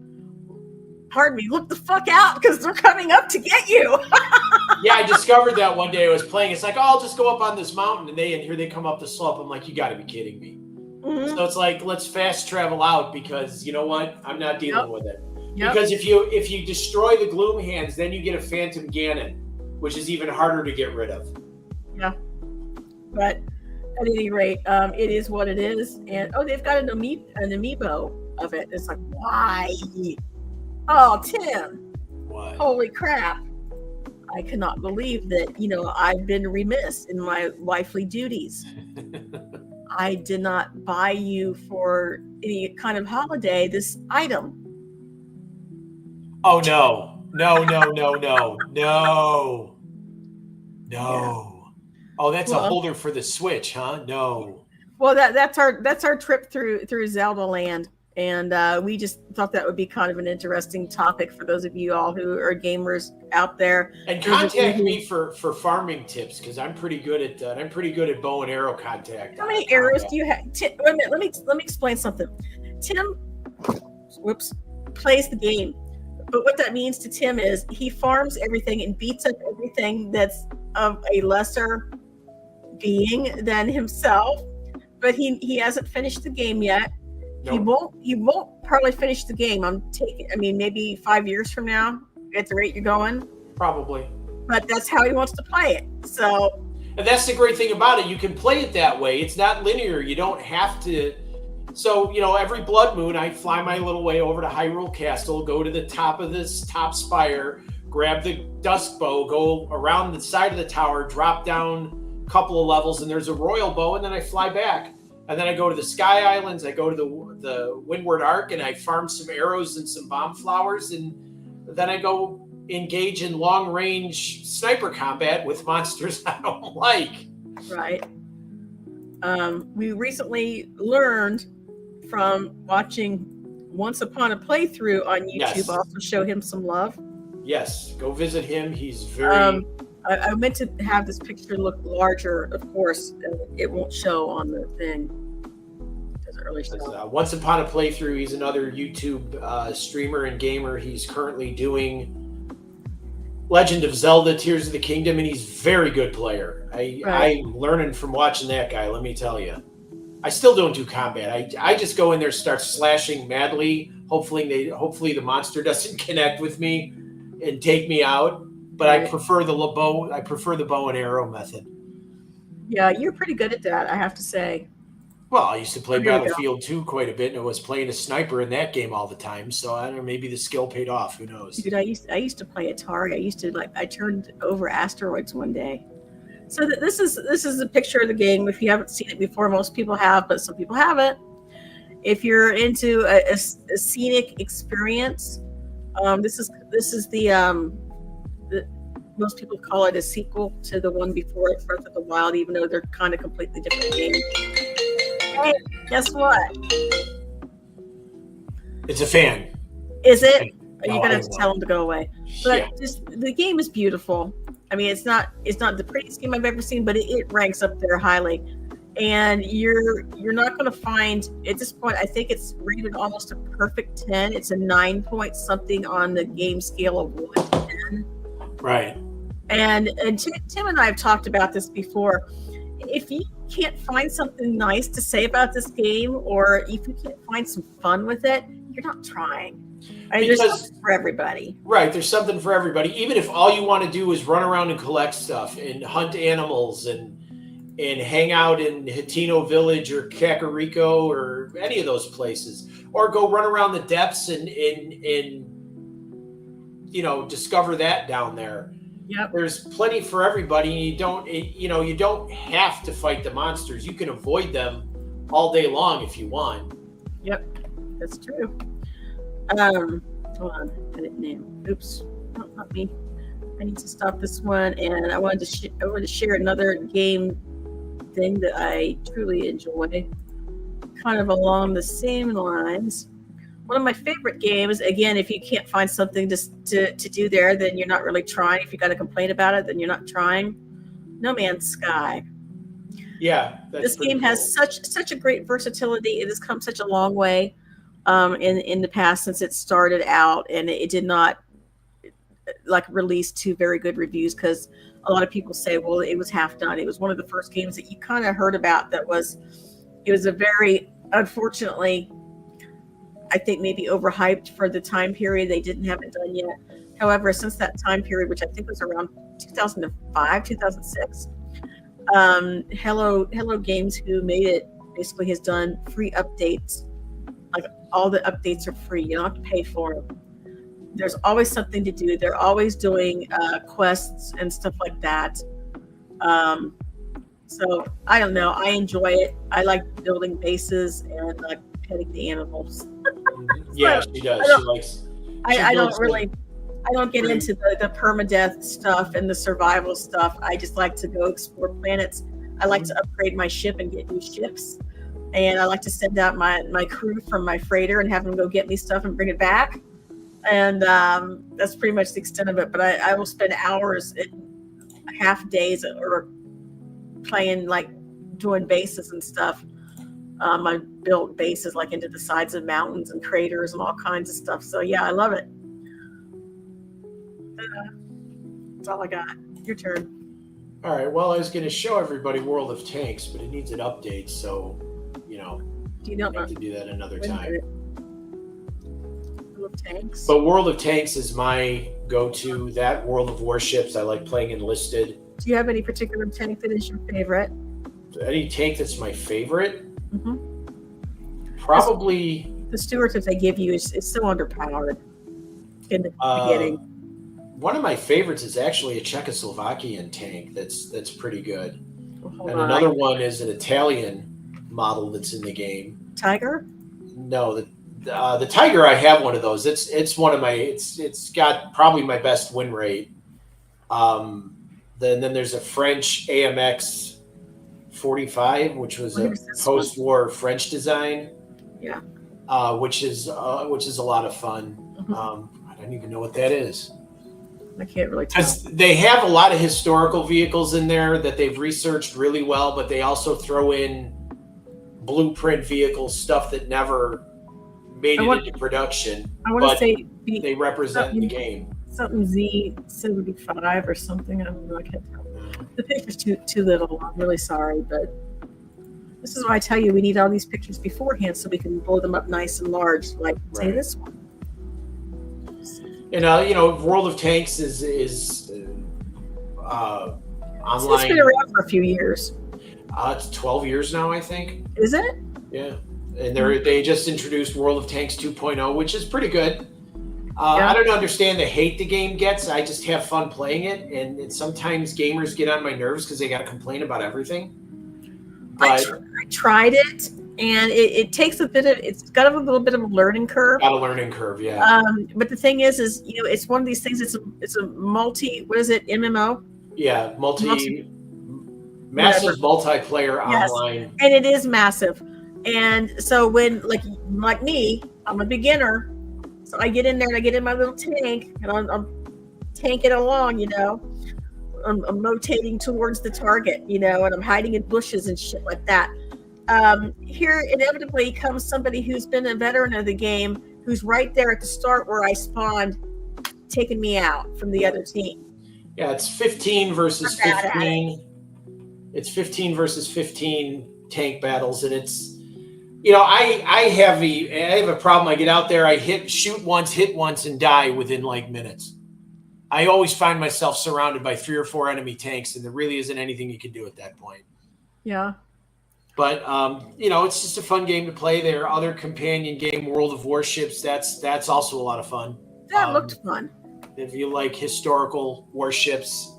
pardon me, look the fuck out, because they're coming up to get you. Yeah, I discovered that one day I was playing. It's like, oh, I'll just go up on this mountain, and here they come up the slope. I'm like, you got to be kidding me. Mm-hmm. So it's like, let's fast travel out, because you know what? I'm not dealing with it. Yep. Because if you destroy the Gloom Hands, then you get a Phantom Ganon, which is even harder to get rid of. Yeah. But at any rate, it is what it is. And they've got an amiibo of it. It's like, why? Oh, Tim. What? Holy crap. I cannot believe that, I've been remiss in my wifely duties. I did not buy you for any kind of holiday this item. Oh, no. No. Yeah. Oh, that's a holder for the Switch, huh? No. Well, that's our trip through Zelda Land, and we just thought that would be kind of an interesting topic for those of you all who are gamers out there. And contact me for farming tips, because I'm pretty good at bow and arrow contact. How many arrows do you have? Wait a minute. Let me explain something. Tim, plays the game. But what that means to Tim is he farms everything and beats up everything that's of a lesser being than himself. But he hasn't finished the game yet. Nope. He won't probably finish the game. Maybe 5 years from now, at the rate you're going. Probably. But that's how he wants to play it. So. And that's the great thing about it. You can play it that way. It's not linear. You don't have to. So, every blood moon, I fly my little way over to Hyrule Castle, go to the top of this top spire, grab the dusk bow, go around the side of the tower, drop down a couple of levels, and there's a royal bow, and then I fly back. And then I go to the Sky Islands, I go to the Windward Arc, and I farm some arrows and some bomb flowers, and then I go engage in long-range sniper combat with monsters I don't like. Right. We recently learned from watching Once Upon a Playthrough on YouTube. Yes. Also show him some love. Yes, go visit him. He's very... I meant to have this picture look larger, of course. It won't show on the thing. It doesn't really show. Once Upon a Playthrough, he's another YouTube streamer and gamer. He's currently doing Legend of Zelda Tears of the Kingdom, and he's a very good player. I'm learning from watching that guy, let me tell you. I still don't do combat. I just go in there, start slashing madly. Hopefully the monster doesn't connect with me and take me out. But Right. I prefer the bow. I prefer the bow and arrow method. Yeah, you're pretty good at that, I have to say. Well, I used to play There you go. Battlefield 2 quite a bit, and I was playing a sniper in that game all the time. So I don't know, maybe the skill paid off. Who knows? Dude, I used to play Atari. I turned over asteroids one day. So this is a picture of the game. If you haven't seen it before, most people have, but some people haven't. If you're into a scenic experience, this is the most people call it a sequel to the one before it, Breath of the Wild, even though they're kind of completely different games. Hey, guess what? It's a fan. Is it? No, You're gonna have to tell them to go away. But Yeah. just the game is beautiful. I mean, it's not the prettiest game I've ever seen, but it ranks up there highly. And you're not going to find at this point. I think it's rated almost a perfect 10. It's a 9 point something on the game scale of 1 to 10. Right. And Tim and I have talked about this before. If you can't find something nice to say about this game, or if you can't find some fun with it, you're not trying. I mean, there's something for everybody. Right. There's something for everybody. Even if all you want to do is run around and collect stuff and hunt animals and hang out in Hatino Village or Kakariko or any of those places, or go run around the depths and discover that down there. Yep. There's plenty for everybody. You don't have to fight the monsters. You can avoid them all day long if you want. Yep, that's true. Hold on, edit name. Oops, no, not me. I need to stop this one, and I wanted to share another game thing that I truly enjoy, kind of along the same lines. One of my favorite games. Again, if you can't find something to do there, then you're not really trying. If you got to complain about it, then you're not trying. No Man's Sky. Yeah, this game has such a great versatility. It has come such a long way in the past since it started out, and it did not release to very good reviews because a lot of people say, well, it was half done. It was one of the first games that you kind of heard about it was a very, unfortunately, I think maybe overhyped for the time period. They didn't have it done yet. However, since that time period, which I think was around 2005, 2006, Hello Games, who made it, basically has done free updates. Like all the updates are free. You don't have to pay for them. There's always something to do. They're always doing quests and stuff like that. So I don't know. I enjoy it. I like building bases and like petting the animals. Yeah, she does. I don't get into the permadeath stuff and the survival stuff. I just like to go explore planets. I like to upgrade my ship and get new ships. And I like to send out my crew from my freighter and have them go get me stuff and bring it back. And that's pretty much the extent of it. But I will spend hours, half days, or playing, like doing bases and stuff. I built bases like into the sides of mountains and craters and all kinds of stuff. So yeah, I love it. That's all I got. Your turn. All right. Well, I was going to show everybody World of Tanks, but it needs an update. So, I have to do that another time. World of Tanks. But World of Tanks is my go-to. That World of Warships, I like playing Enlisted. Do you have any particular tank that is your favorite? Any tank that's my favorite? Mm-hmm. Probably the Stuart that they give you is so underpowered in the beginning. One of my favorites is actually a Czechoslovakian tank that's pretty good. And another one is an Italian model that's in the game. Tiger? No, the Tiger, I have one of those. It's one of my it's got probably my best win rate. Then there's a French AMX 45, which was a post-war French design. Yeah. Which is a lot of fun. Mm-hmm. I don't even know what that is. I can't really tell. They have a lot of historical vehicles in there that they've researched really well, but they also throw in blueprint vehicles, stuff that never made it into production. I want to say they represent the game. Something Z75 or something. I don't know. I can't tell. The picture's too little. I'm really sorry, but This is why I tell you we need all these pictures beforehand so we can blow them up nice and large, like say Right. this one. And World of Tanks is online. It's been around for a few years. It's 12 years now, I think. Is it? Yeah, and they just introduced World of Tanks 2.0, which is pretty good. Yeah. I don't understand the hate the game gets. I just have fun playing it, and sometimes gamers get on my nerves because they got to complain about everything. But I tried it, and it takes it's got a little bit of a learning curve. got a learning curve, yeah. But the thing is it's one of these things. It's a multi. What is it? MMO. Yeah, massive multiplayer Yes. online, And it is massive. And so when like me, I'm a beginner, so I get in there and I get in my little tank and I'm tanking along, I'm rotating towards the target, and I'm hiding in bushes and shit like that. Here inevitably comes somebody who's been a veteran of the game, who's right there at the start where I spawned, taking me out from the other team. Yeah, it's 15 versus I'm bad at 15. It's 15 versus 15 tank battles, and it's I have a problem. I get out there, I shoot once, hit once, and die within like minutes. I always find myself surrounded by 3 or 4 enemy tanks, and there really isn't anything you can do at that point. Yeah. But it's just a fun game to play. There are other companion game, World of Warships. That's also a lot of fun. That looked fun. If you like historical warships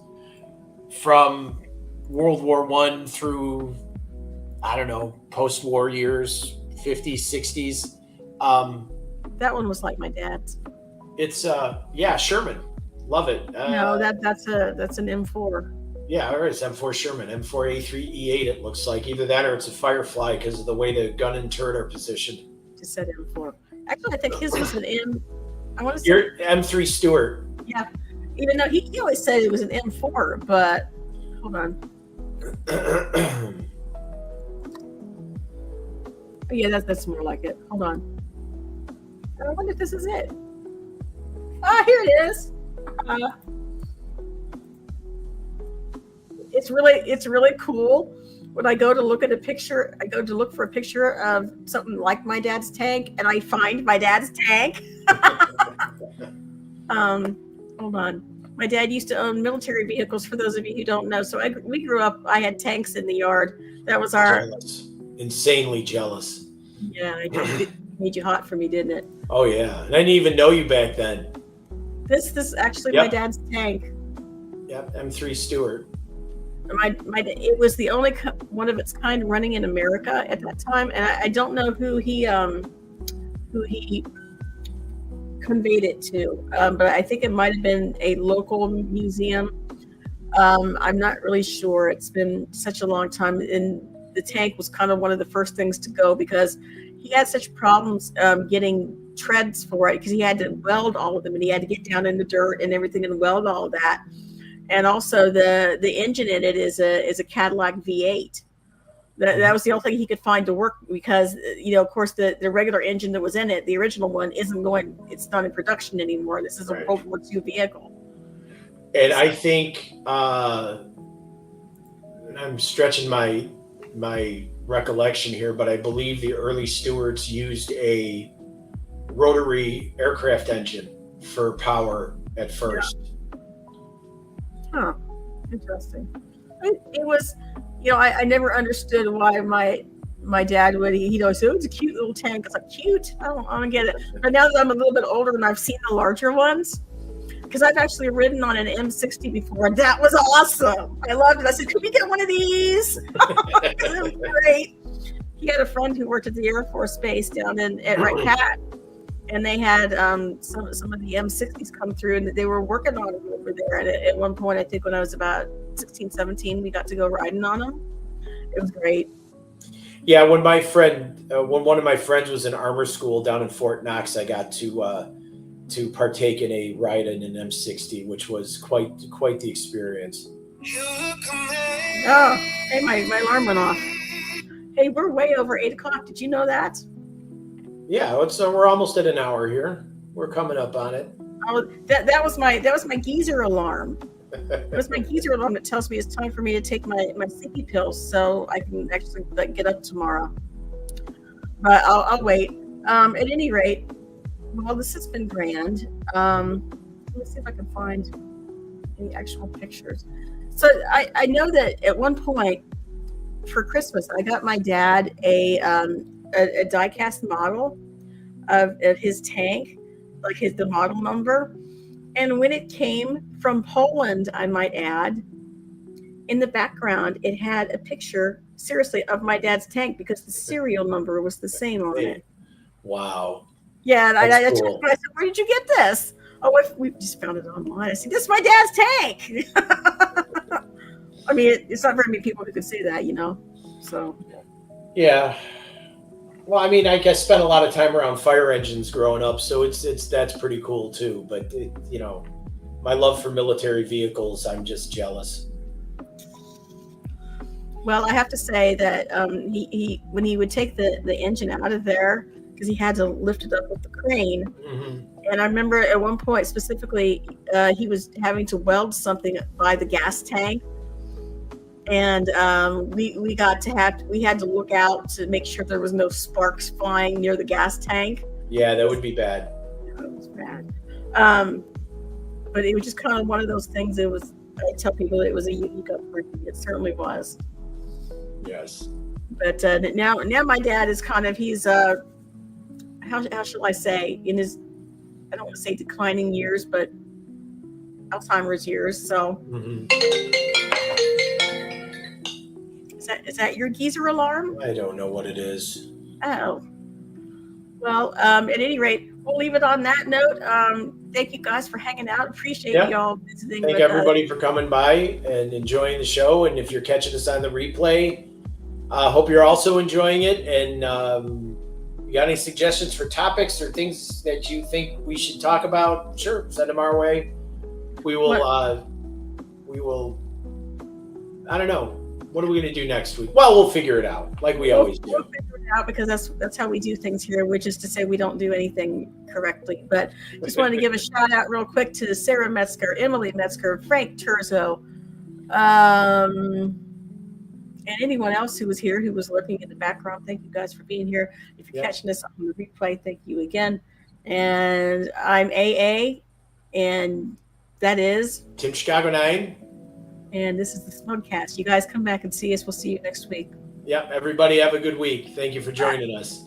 from World War I through, I don't know, post-war years, 50s, 60s. That one was like my dad's. It's Sherman. Love it. No, that's an M4. Yeah, or it's M4 Sherman, M4 A3 E8. It looks like either that or it's a Firefly because of the way the gun and turret are positioned. Just said M4. Actually, I think his was an M. I want to say. Your M3 Stewart. Yeah, even though he always said it was an M4, but hold on. Oh, yeah, that's more like it. Hold on. I wonder if this is it. Ah, here it is. It's really cool. When I go to look at a picture, I go to look for a picture of something like my dad's tank, and I find my dad's tank. Hold on. My dad used to own military vehicles, for those of you who don't know. So we grew up, I had tanks in the yard. That was our... Jealous. Insanely jealous. Yeah, it made you hot for me, didn't it? Oh, yeah. And I didn't even know you back then. This is actually Yep. my dad's tank. Yep, M3 Stewart. It was the only one of its kind running in America at that time, and I don't know who he conveyed it to, but I think it might have been a local museum. I'm not really sure. It's been such a long time, and the tank was kind of one of the first things to go because he had such problems getting treads for it because he had to weld all of them, and he had to get down in the dirt and everything and weld all of that. And also the engine in it is a Cadillac V8. That was the only thing he could find to work because, of course, the regular engine that was in it, the original one, it's not in production anymore. This is a World War II vehicle. And I think I'm stretching my recollection here, but I believe the early Stewarts used a rotary aircraft engine for power at first. Yeah. Huh. Interesting. It was, I never understood why my dad would, he'd always say, oh, it's a cute little tank. It's like, cute? I don't get it. But now that I'm a little bit older and I've seen the larger ones, because I've actually ridden on an M60 before, and that was awesome. I loved it. I said, could we get one of these? It was great. He had a friend who worked at the Air Force Base down at Wright Pat, and they had some of the M60s come through, and they were working on them over there. And at one point, I think when I was about 16, 17, we got to go riding on them. It was great. Yeah, when one of my friends was in armor school down in Fort Knox, I got to partake in a ride in an M60, which was quite the experience. Oh, hey, my alarm went off. Hey, we're way over 8 o'clock. Did you know that? Yeah, we're almost at an hour here. We're coming up on it. Oh, that was my geyser alarm. It was my geezer alarm that tells me it's time for me to take my sleepy pills so I can actually get up tomorrow. But I'll wait. At any rate, well, this has been grand. Let me see if I can find any actual pictures. So I know that at one point for Christmas, I got my dad a die-cast model of his tank, like the model number. And when it came from Poland, I might add, in the background, it had a picture, seriously, of my dad's tank because the serial number was the same on it. Wow. Yeah, and I That's took cool. it, I said, "Where did you get this?" Oh, we just found it online. I said, "This is my dad's tank." I mean, it's not very many people who could say that, So Yeah. Well, I mean, I guess spent a lot of time around fire engines growing up, so that's pretty cool too. But my love for military vehicles, I'm just jealous. Well, I have to say that he when he would take the engine out of there because he had to lift it up with the crane. Mm-hmm. And I remember at one point specifically, he was having to weld something by the gas tank, and we had to look out to make sure there was no sparks flying near the gas tank. Yeah, that would be bad. It was bad, but it was just kind of one of those things. I tell people it was a unique upbringing. It certainly was. Yes. But now my dad is kind of how shall I say, in his, I don't want to say declining years, but Alzheimer's years. So is that your geezer alarm? I don't know what it is. Oh, well, at any rate, we'll leave it on that note. Thank you guys for hanging out. Appreciate y'all visiting. Thank everybody for coming by and enjoying the show. And if you're catching us on the replay, I hope you're also enjoying it. And you got any suggestions for topics or things that you think we should talk about? Sure, send them our way. We will. I don't know. What are we going to do next week? Well, we'll figure it out, like we always do. We'll figure it out because that's how we do things here, which is to say we don't do anything correctly. But just wanted to give a shout out real quick to Sarah Metzger, Emily Metzger, Frank Terzo, and anyone else who was here who was lurking in the background. Thank you guys for being here. If you're catching us on the replay, thank you again. And I'm AA, and that is Tim Chicago 9. And this is the SMUG Cast. You guys come back and see us. We'll see you next week. Yeah, everybody have a good week. Thank you for joining us.